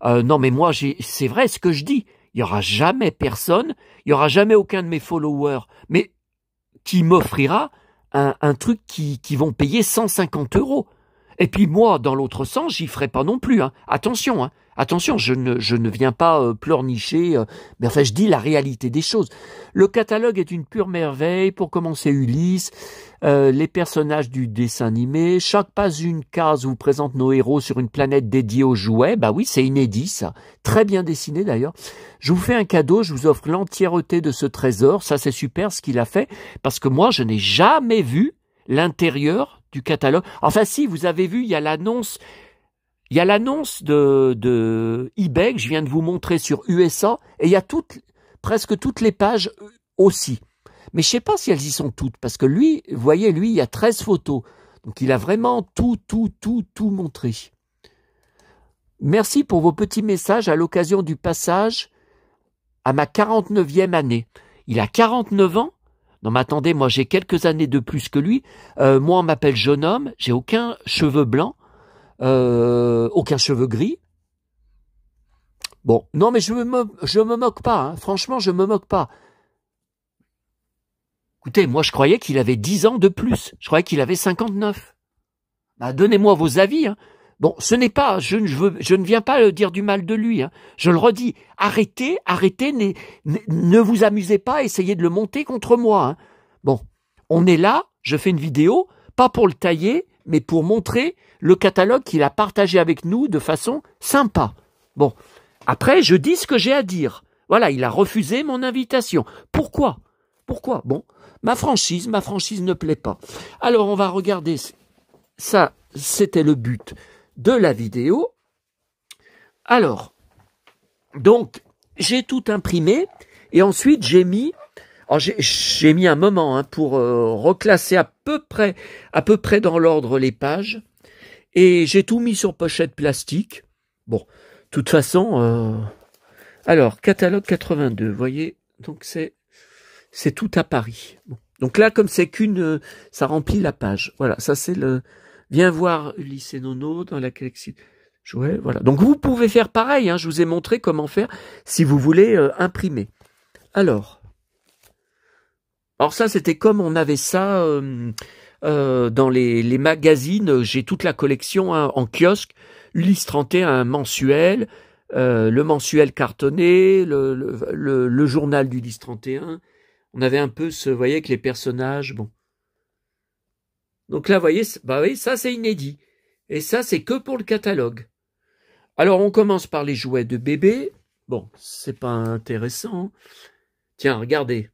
Non, mais moi, c'est vrai ce que je dis. Il n'y aura jamais personne, il n'y aura jamais aucun de mes followers, mais qui m'offrira un truc qui vont payer 150 €. Et puis moi, dans l'autre sens, j'y ferai pas non plus. Hein. Attention, hein. Attention, je ne viens pas pleurnicher, mais enfin je dis la réalité des choses. Le catalogue est une pure merveille. Pour commencer, Ulysse, les personnages du dessin animé, chaque pas une case vous présente nos héros sur une planète dédiée aux jouets. Bah oui, c'est inédit ça. Très bien dessiné d'ailleurs. Je vous fais un cadeau, je vous offre l'entièreté de ce trésor. Ça c'est super ce qu'il a fait, parce que moi je n'ai jamais vu l'intérieur du catalogue. Enfin si, vous avez vu, il y a l'annonce de eBay que je viens de vous montrer sur USA, et il y a presque toutes les pages aussi. Mais je sais pas si elles y sont toutes, parce que lui, vous voyez, lui, il y a 13 photos. Donc il a vraiment tout montré. Merci pour vos petits messages à l'occasion du passage à ma 49e année. Il a 49 ans? Non mais attendez, moi j'ai quelques années de plus que lui. Moi on m'appelle jeune homme, j'ai aucun cheveu blanc, aucun cheveu gris. Bon, non mais je me moque pas, hein. Franchement je me moque pas. Écoutez, moi je croyais qu'il avait 10 ans de plus, je croyais qu'il avait 59. Bah, donnez-moi vos avis. Hein. Bon, ce n'est pas, je ne viens pas dire du mal de lui. Hein. Je le redis, arrêtez, ne vous amusez pas à essayer de le monter contre moi. Hein. Bon, on est là, je fais une vidéo, pas pour le tailler, mais pour montrer le catalogue qu'il a partagé avec nous de façon sympa. Bon, après, je dis ce que j'ai à dire. Voilà, il a refusé mon invitation. Pourquoi? Bon, ma franchise ne plaît pas. Alors, on va regarder ça, c'était le but de la vidéo. Alors, donc, j'ai tout imprimé et ensuite j'ai mis un moment hein, pour reclasser à peu près dans l'ordre les pages, et j'ai tout mis sur pochette plastique. Bon, de toute façon, alors catalogue 82, vous voyez, donc c'est tout à Paris. Bon. Donc là, comme c'est ça remplit la page. Voilà, ça c'est le. Viens voir Ulysse et Nono dans la collection. Ouais, voilà. Donc vous pouvez faire pareil. Hein, je vous ai montré comment faire si vous voulez imprimer. Alors ça c'était comme on avait ça dans les magazines. J'ai toute la collection hein, en kiosque. Ulysse 31 mensuel, le mensuel cartonné, le journal d'Ulysse 31. On avait un peu vous voyez, avec les personnages. Bon. Donc là, vous voyez, bah oui, ça c'est inédit. Et ça, c'est que pour le catalogue. Alors, on commence par les jouets de bébé. Bon, c'est pas intéressant. Tiens, regardez.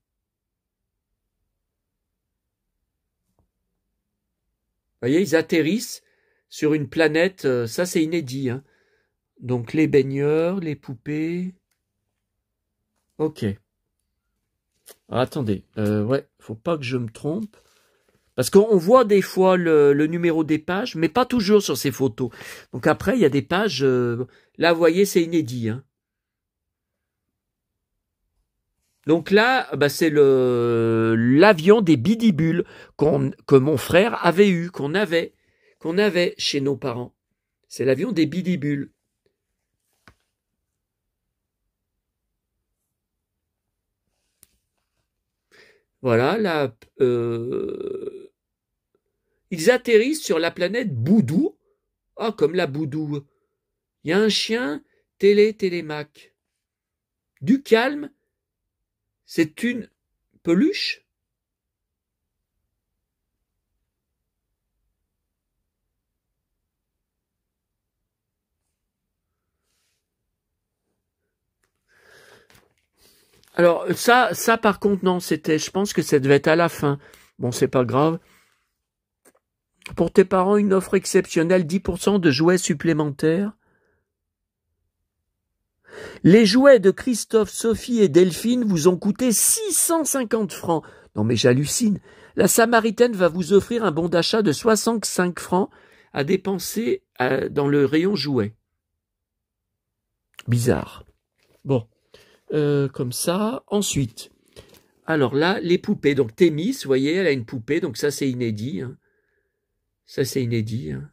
Vous voyez, ils atterrissent sur une planète. Ça, c'est inédit. Hein. Donc, les baigneurs, les poupées. Ok. Alors, attendez. Ouais, faut pas que je me trompe. Parce qu'on voit des fois le numéro des pages, mais pas toujours sur ces photos. Donc après, il y a des pages... là, vous voyez, c'est inédit. Hein. Donc là, bah, c'est l'avion des bidibules que mon frère avait eu, qu'on avait chez nos parents. C'est l'avion des bidibules. Voilà, ils atterrissent sur la planète Boudou. Ah, comme la Boudou. Il y a un chien, Télémac. Du calme, c'est une peluche. Alors, ça par contre, non, je pense que ça devait être à la fin. Bon, c'est pas grave. Pour tes parents, une offre exceptionnelle, 10% de jouets supplémentaires. Les jouets de Christophe, Sophie et Delphine vous ont coûté 650 francs. Non mais j'hallucine. La Samaritaine va vous offrir un bon d'achat de 65 francs à dépenser dans le rayon jouets. Bizarre. Bon, comme ça. Ensuite, alors là, les poupées. Donc Thémis, vous voyez, elle a une poupée, donc ça c'est inédit. Hein. Ça c'est inédit. Hein.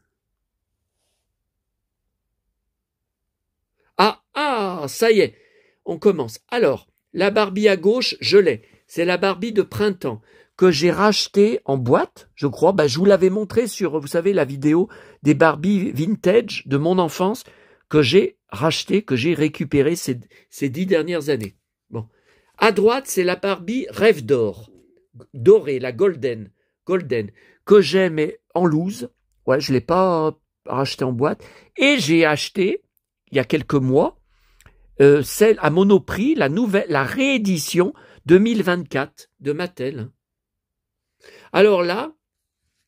Ah, ça y est, on commence. Alors, la Barbie à gauche, je l'ai. C'est la Barbie de printemps que j'ai rachetée en boîte, je crois. Je vous l'avais montré sur, vous savez, la vidéo des Barbie vintage de mon enfance que j'ai racheté, que j'ai récupéré ces 10 dernières années. Bon. À droite, c'est la Barbie Rêve d'or, dorée, la golden, que j'ai mais en loose. Ouais, je l'ai pas racheté en boîte. Et j'ai acheté, il y a quelques mois, celle à Monoprix, la réédition 2024 de Mattel. Alors là,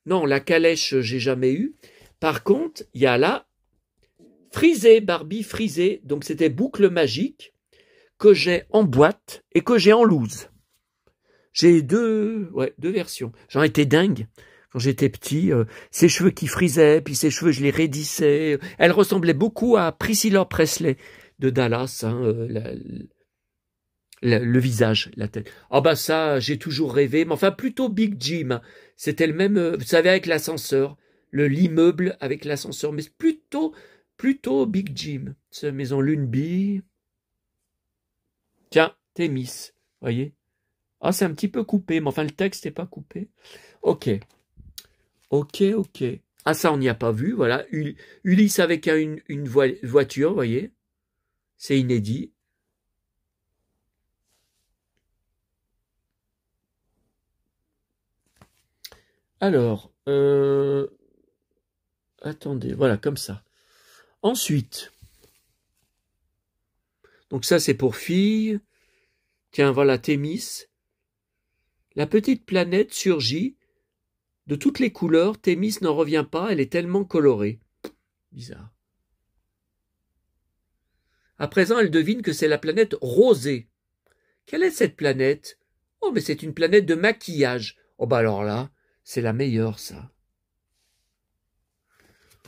non, la calèche, j'ai jamais eu. Par contre, il y a la frisée, Barbie frisée, donc c'était boucle magique, que j'ai en boîte et que j'ai en loose. J'ai deux versions. J'en étais dingue. Quand j'étais petit, ses cheveux qui frisaient, puis ses cheveux, je les raidissais. Elle ressemblait beaucoup à Priscilla Presley de Dallas, hein, le visage, la tête. Ah bah ça, j'ai toujours rêvé, mais enfin plutôt Big Jim. C'était le même, vous savez, avec l'ascenseur, l'immeuble avec l'ascenseur, mais plutôt Big Jim. C'est maison Luneby. Tiens, Thémis, voyez. Ah, c'est un petit peu coupé, mais enfin le texte n'est pas coupé. Ok. Ah ça, on n'y a pas vu, voilà. Ulysse avec une voiture, vous voyez. C'est inédit. Alors, attendez, voilà, comme ça. Ensuite, donc ça c'est pour filles. Tiens, voilà, Thémis. La petite planète surgit de toutes les couleurs. Thémis n'en revient pas, elle est tellement colorée. Bizarre. À présent, elle devine que c'est la planète Rosée. Quelle est cette planète? Oh, mais c'est une planète de maquillage. Oh, bah alors là, c'est la meilleure, ça.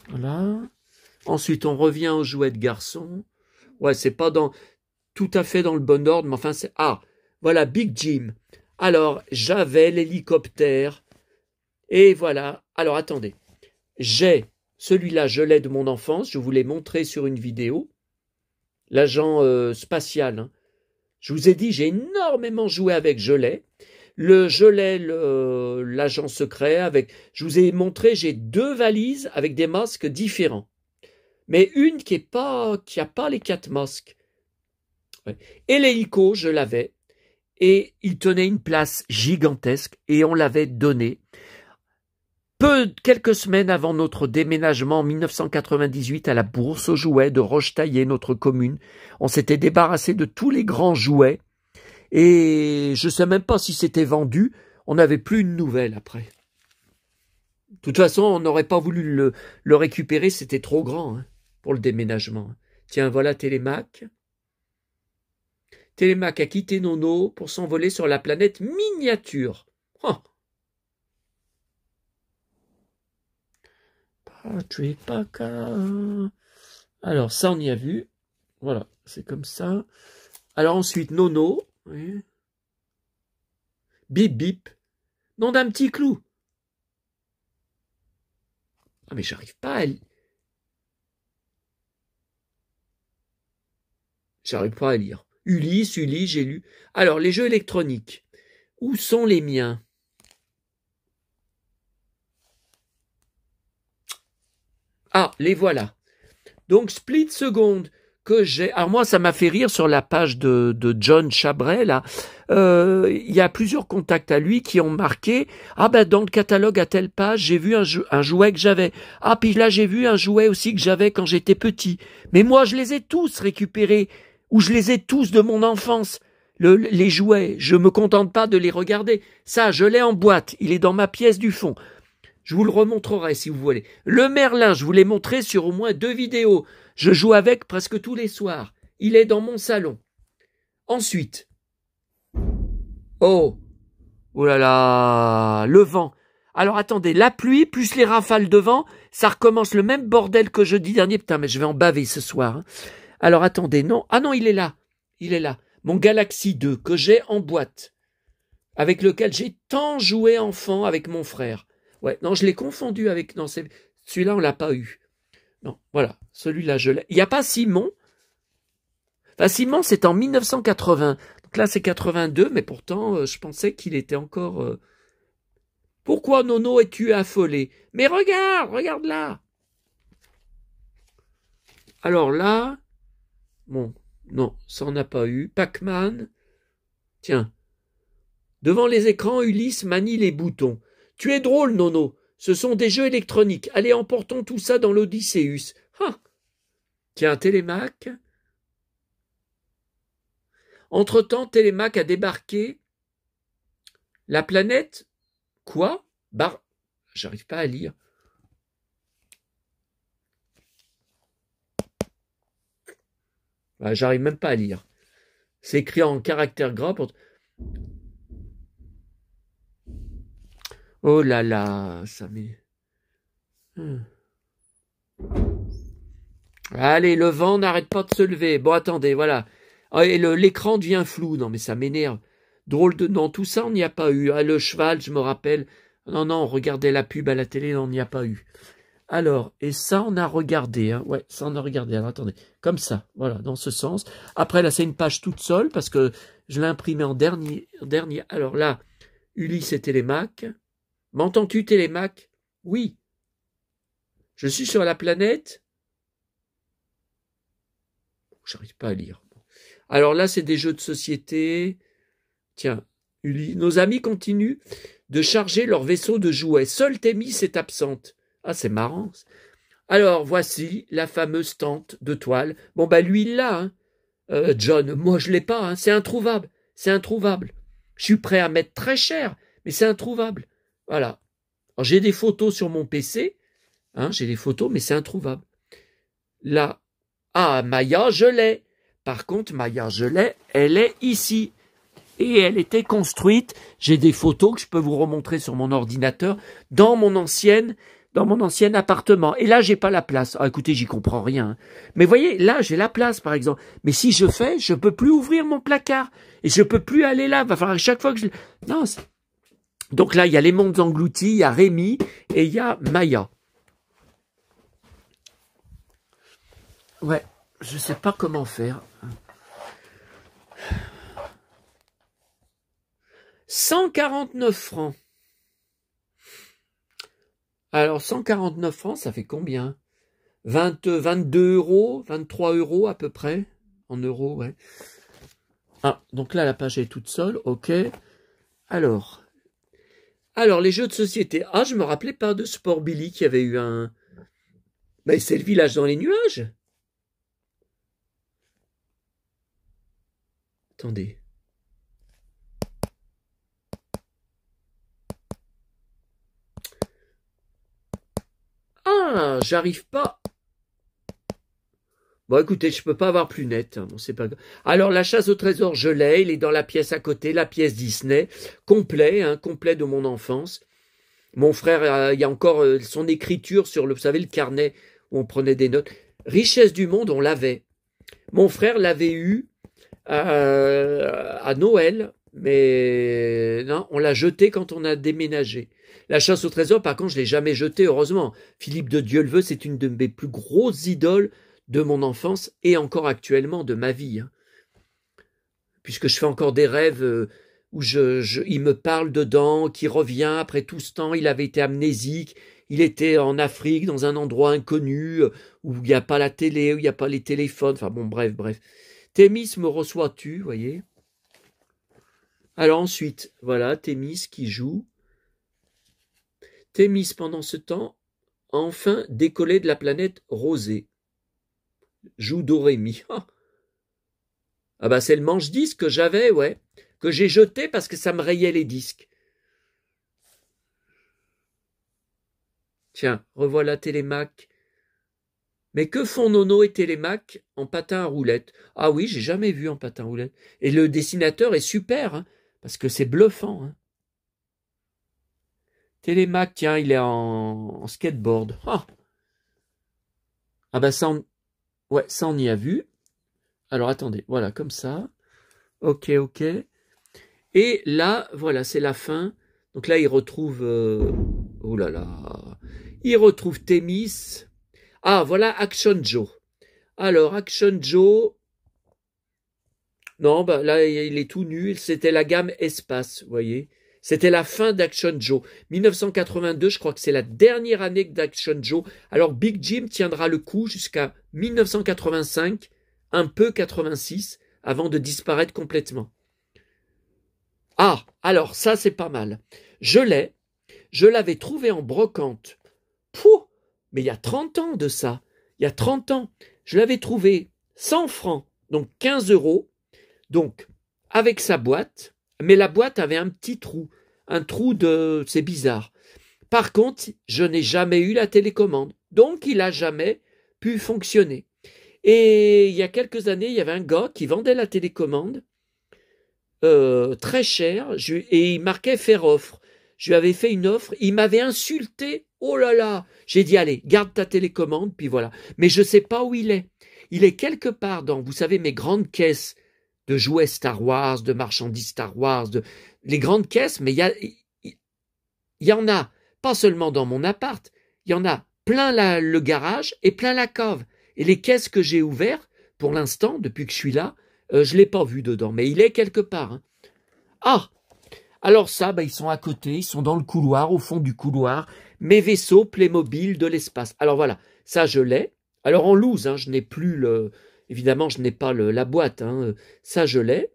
Voilà. Ensuite, on revient aux jouets de garçon. Ouais, c'est pas tout à fait dans le bon ordre, mais enfin, c'est... Ah, voilà, Big Jim. Alors, j'avais l'hélicoptère. Et voilà. Alors, attendez. Celui-là, je l'ai de mon enfance. Je vous l'ai montré sur une vidéo. L'agent spatial. Hein. Je vous ai dit, j'ai énormément joué avec Gelet. Le Gelet, l'agent secret, je vous ai montré, j'ai 2 valises avec des masques différents. Mais une qui a pas les 4 masques. Ouais. Et l'hélico, je l'avais. Et il tenait une place gigantesque et on l'avait donné. Quelques semaines avant notre déménagement en 1998 à la Bourse aux jouets de Rochetaillé, notre commune, on s'était débarrassé de tous les grands jouets et je ne sais même pas si c'était vendu, on n'avait plus une nouvelle après. De toute façon, on n'aurait pas voulu le récupérer, c'était trop grand hein, pour le déménagement. Tiens, voilà Télémac. Télémac a quitté Nono pour s'envoler sur la planète miniature. Oh. Patrick Paca. Alors, ça, on y a vu. Voilà, c'est comme ça. Alors ensuite, Nono. Oui. Bip bip. Nom d'un petit clou. Ah, mais j'arrive pas à... J'arrive pas à lire. Ulysse, j'ai lu. Alors, les jeux électroniques. Où sont les miens? Ah, les voilà. Donc, Split Second, que j'ai... Alors moi, ça m'a fait rire sur la page de John Chabret, là. Il y a plusieurs contacts à lui qui ont marqué « Ah ben, dans le catalogue à telle page, j'ai vu un jouet que j'avais. Ah, puis là, j'ai vu un jouet aussi que j'avais quand j'étais petit. Mais moi, je les ai tous récupérés, ou je les ai tous de mon enfance. Les jouets, je me contente pas de les regarder. Ça, je l'ai en boîte, il est dans ma pièce du fond. Je vous le remontrerai si vous voulez. Le Merlin, je vous l'ai montré sur au moins 2 vidéos. Je joue avec presque tous les soirs. Il est dans mon salon. Ensuite. Oh là là, le vent. Alors attendez, la pluie plus les rafales de vent, ça recommence le même bordel que jeudi dernier. Putain, mais je vais en baver ce soir. Hein. Alors attendez, non. Ah non, il est là. Il est là. Mon Galaxy 2 que j'ai en boîte. Avec lequel j'ai tant joué enfant avec mon frère. Ouais, non, je l'ai confondu avec... Non, celui-là, on l'a pas eu. Non, voilà, celui-là, je l'ai. Il n'y a pas Simon. Enfin, Simon, c'est en 1980. Donc là, c'est 82, mais pourtant, je pensais qu'il était encore... Pourquoi, Nono, es-tu affolé? Mais regarde là. Alors là... Bon, non, ça, on n'a pas eu. Pac-Man. Tiens. Devant les écrans, Ulysse manie les boutons. Tu es drôle, Nono. Ce sont des jeux électroniques. Allez, emportons tout ça dans l'Odysseus. Ah. Tiens, Télémac. Entre-temps, Télémac a débarqué. La planète. Quoi? J'arrive pas à lire. J'arrive même pas à lire. C'est écrit en caractères gras. Oh là là, ça m'est... Allez, le vent n'arrête pas de se lever. Bon, attendez, voilà. Et l'écran devient flou. Non, mais ça m'énerve. Drôle de... Non, tout ça, on n'y a pas eu. Ah, le cheval, je me rappelle. Non, on regardait la pub à la télé, non, on n'y a pas eu. Alors, et ça, on a regardé. Hein. Ouais, ça, on a regardé. Alors, attendez. Comme ça, voilà, dans ce sens. Après, là, c'est une page toute seule parce que je l'ai imprimée en dernier. Alors là, Ulysse et Télémac. M'entends-tu, Télémac? Oui. Je suis sur la planète. J'arrive pas à lire. Alors là, c'est des jeux de société. Tiens, nos amis continuent de charger leur vaisseau de jouets. Seule Témis est absente. Ah, c'est marrant. Alors, voici la fameuse tente de toile. Bon, bah lui, il l'a. Hein. John, moi, je l'ai pas. Hein. C'est introuvable. C'est introuvable. Je suis prêt à mettre très cher, mais c'est introuvable. Voilà. Alors, j'ai des photos sur mon PC. Hein, j'ai des photos, mais c'est introuvable. Là. Ah, Maya, je l'ai. Par contre, Maya, je l'ai. Elle est ici. Et elle était construite. J'ai des photos que je peux vous remontrer sur mon ordinateur dans mon ancien appartement. Et là, j'ai pas la place. Ah, écoutez, j'y comprends rien. Hein. Mais voyez, là, j'ai la place, par exemple. Mais si je peux plus ouvrir mon placard. Et je peux plus aller là. Il va falloir à chaque fois que je... Non. Donc là, il y a les mondes engloutis, il y a Rémi et il y a Maya. Ouais, je sais pas comment faire. 149 francs. Alors, 149 francs, ça fait combien? 22 euros, 23 euros à peu près. En euros, ouais. Ah, donc là, la page est toute seule, ok. Alors, les jeux de société. Ah, je me rappelais pas de Sport Billy qui avait eu un... Mais c'est le village dans les nuages. Attendez. Ah, j'arrive pas. Bon, écoutez, je peux pas avoir plus net. Hein. Bon, c'est pas grave. Alors, la chasse au trésor, je l'ai. Il est dans la pièce à côté, la pièce Disney. Complet, hein, complet de mon enfance. Mon frère, il y a encore son écriture sur vous savez, le carnet où on prenait des notes. Richesse du monde, on l'avait. Mon frère l'avait eu à Noël, mais non, on l'a jeté quand on a déménagé. La chasse au trésor, par contre, je l'ai jamais jeté, heureusement. Philippe de Dieuleveux, c'est une de mes plus grosses idoles de mon enfance et encore actuellement de ma vie. Hein. Puisque je fais encore des rêves où il me parle dedans, qui revient après tout ce temps, il avait été amnésique, il était en Afrique, dans un endroit inconnu, où il n'y a pas la télé, où il n'y a pas les téléphones, enfin bon, bref. Thémis, me reçois-tu, voyez? Alors ensuite, voilà, Thémis qui joue. Thémis, pendant ce temps, a enfin décollé de la planète Rosée. Joue Dorémy. Ah bah c'est le manche-disque que j'avais, ouais, que j'ai jeté parce que ça me rayait les disques. Tiens, revoilà Télémac. Mais que font Nono et Télémac en patin à roulettes? Ah oui, j'ai jamais vu en patin à roulettes. Et le dessinateur est super, hein, parce que c'est bluffant. Hein. Télémac, tiens, il est en skateboard. Ah bah ça, ouais, ça on y a vu. Alors attendez, voilà, comme ça. Ok. Et là, voilà, c'est la fin. Donc là, il retrouve... oh là là. Il retrouve Thémis. Ah, voilà Action Joe. Alors, Action Joe... Non, bah là, il est tout nu. C'était la gamme Espace, vous voyez. C'était la fin d'Action Joe. 1982, je crois que c'est la dernière année d'Action Joe. Alors, Big Jim tiendra le coup jusqu'à 1985, un peu 86, avant de disparaître complètement. Ah, alors ça c'est pas mal. Je l'avais trouvé en brocante. Pouh, mais il y a 30 ans de ça. Il y a 30 ans. Je l'avais trouvé 100 francs, donc 15 €, donc avec sa boîte, mais la boîte avait un petit trou. C'est bizarre. Par contre, je n'ai jamais eu la télécommande, donc il n'a jamais pu fonctionner. Et il y a quelques années, il y avait un gars qui vendait la télécommande, très cher, et il marquait faire offre. Je lui avais fait une offre, il m'avait insulté. Oh là là, j'ai dit allez, garde ta télécommande, puis voilà. Mais je ne sais pas où il est. Il est quelque part dans, vous savez, mes grandes caisses de jouets Star Wars, de marchandises Star Wars, les grandes caisses, mais il y en a pas seulement dans mon appart, il y en a plein le garage et plein la cave. Et les caisses que j'ai ouvertes, pour l'instant, depuis que je suis là, je ne l'ai pas vu dedans, mais il est quelque part. Hein. Ah, alors ça, ils sont à côté, ils sont dans le couloir, au fond du couloir, mes vaisseaux Playmobil de l'espace. Alors voilà, ça je l'ai. Alors en loose, hein, je n'ai plus évidemment, je n'ai pas la boîte, hein, ça je l'ai.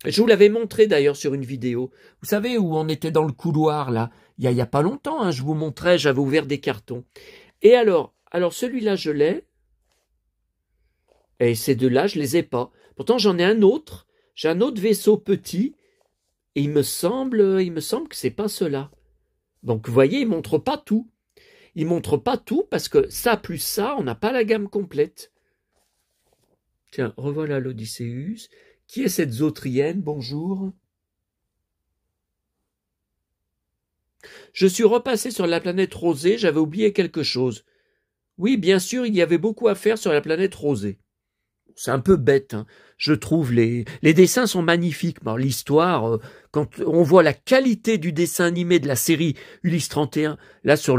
Je vous l'avais montré d'ailleurs sur une vidéo. Vous savez où on était dans le couloir là, il y a pas longtemps, hein, je vous montrais, j'avais ouvert des cartons. Et alors celui-là je l'ai. Et ces deux-là, je les ai pas. Pourtant, j'en ai un autre. J'ai un autre vaisseau petit. Et il me semble que c'est pas cela. Donc, vous voyez, il montre pas tout. Il montre pas tout parce que ça plus ça, on n'a pas la gamme complète. Tiens, revoilà l'Odysseus. Qui est cette Zotrienne? Bonjour. Je suis repassé sur la planète Rosée, j'avais oublié quelque chose. Oui, bien sûr, il y avait beaucoup à faire sur la planète Rosée. C'est un peu bête, hein. Je trouve les dessins sont magnifiques. L'histoire, quand on voit la qualité du dessin animé de la série Ulysse 31, là sur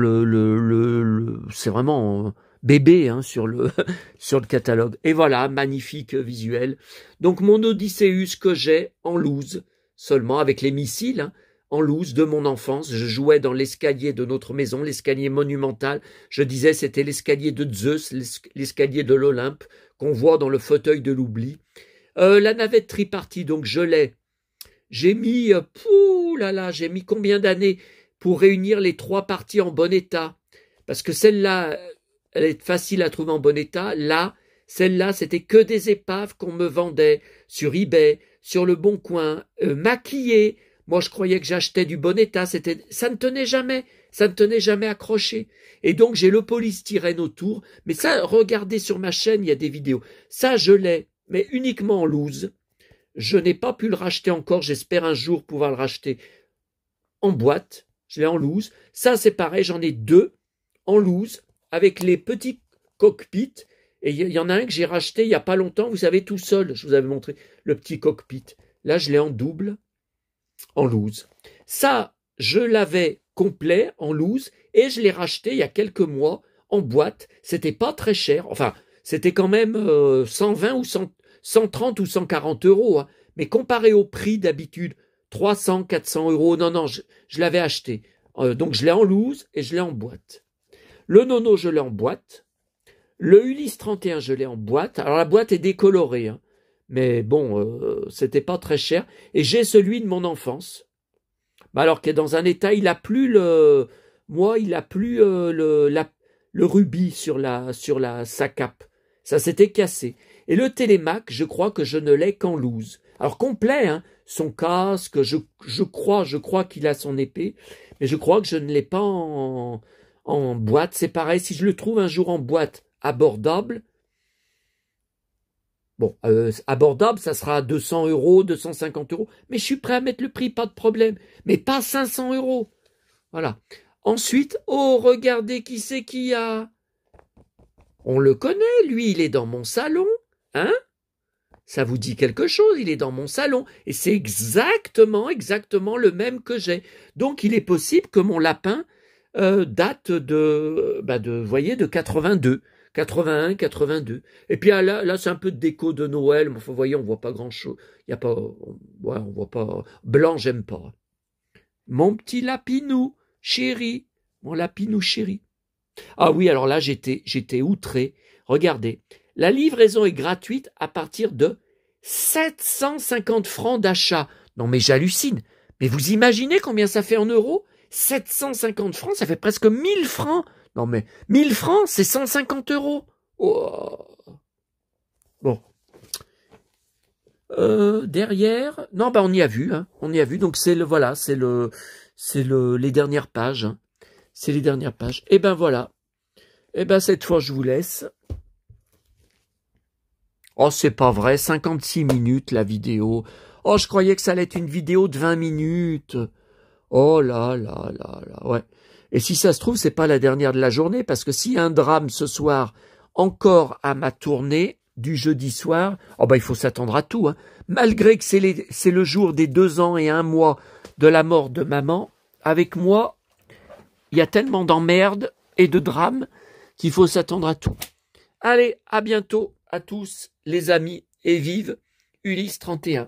c'est vraiment bébé hein, sur le catalogue. Et voilà, magnifique visuel. Donc mon Odysseus que j'ai en loose, seulement avec les missiles, hein, en loose de mon enfance. Je jouais dans l'escalier de notre maison, l'escalier monumental. Je disais c'était l'escalier de Zeus, l'escalier de l'Olympe, qu'on voit dans le fauteuil de l'oubli. La navette tripartie, donc je l'ai. J'ai mis, j'ai mis combien d'années pour réunir les 3 parties en bon état? Parce que celle-là, elle est facile à trouver en bon état. Là, celle-là, c'était que des épaves qu'on me vendait sur eBay, sur le Bon Coin, maquillées. Moi, je croyais que j'achetais du bon état. Ça ne tenait jamais accroché. Et donc, j'ai le polystyrène autour. Mais ça, regardez sur ma chaîne, il y a des vidéos. Ça, je l'ai, mais uniquement en loose. Je n'ai pas pu le racheter encore. J'espère un jour pouvoir le racheter en boîte. Je l'ai en loose. Ça, c'est pareil. J'en ai 2 en loose avec les petits cockpits. Et il y en a un que j'ai racheté il n'y a pas longtemps. Vous savez, tout seul. Je vous avais montré le petit cockpit. Là, je l'ai en double, en loose. Ça, je l'avais complet en loose et je l'ai racheté il y a quelques mois en boîte. C'était pas très cher. Enfin, c'était quand même 120 ou 130 ou 140 €. Hein. Mais comparé au prix d'habitude 300, 400 euros. Non, non, je l'avais acheté. Donc je l'ai en loose et je l'ai en boîte. Le Nono, je l'ai en boîte. Le Ulysse 31, je l'ai en boîte. Alors la boîte est décolorée, hein. Mais bon, c'était pas très cher. Et j'ai celui de mon enfance. Bah alors qu'il est dans un état, il a plus le rubis sur sa cape. Ça s'était cassé. Et le Télémac, je crois que je ne l'ai qu'en loose. Alors complet, hein, son casque, je crois qu'il a son épée, mais je crois que je ne l'ai pas en boîte. C'est pareil, si je le trouve un jour en boîte abordable, bon, abordable, ça sera 200 euros, 250 euros, mais je suis prêt à mettre le prix, pas de problème, mais pas 500 euros. Voilà. Ensuite, oh, regardez qui c'est qui a. On le connaît, lui, il est dans mon salon, hein? Ça vous dit quelque chose, il est dans mon salon, et c'est exactement le même que j'ai. Donc, il est possible que mon lapin date vous voyez, de 82. 81, 82. Et puis là c'est un peu de déco de Noël, mais vous voyez, on voit pas grand-chose. Il y a pas, ouais, on voit pas. Blanc, j'aime pas. Mon petit lapinou, chéri, mon lapinou chéri. Ah oui, alors là, j'étais outré. Regardez, la livraison est gratuite à partir de 750 francs d'achat. Non mais j'hallucine. Mais vous imaginez combien ça fait en euros? 750 francs, ça fait presque 1000 francs. Non mais 1000 francs, c'est 150 euros. Oh. Bon. Derrière, non, on y a vu, hein. On y a vu. Donc c'est les dernières pages. Hein. C'est les dernières pages. Et ben voilà. Et ben cette fois je vous laisse. Oh, c'est pas vrai, 56 minutes la vidéo. Oh, je croyais que ça allait être une vidéo de 20 minutes. Oh là là là là, ouais. Et si ça se trouve, c'est pas la dernière de la journée, parce que s'il y a un drame ce soir, encore à ma tournée du jeudi soir, oh il faut s'attendre à tout, hein. Malgré que c'est le jour des 2 ans et 1 mois de la mort de maman, avec moi, il y a tellement d'emmerdes et de drames qu'il faut s'attendre à tout. Allez, à bientôt à tous les amis, et vive Ulysse 31.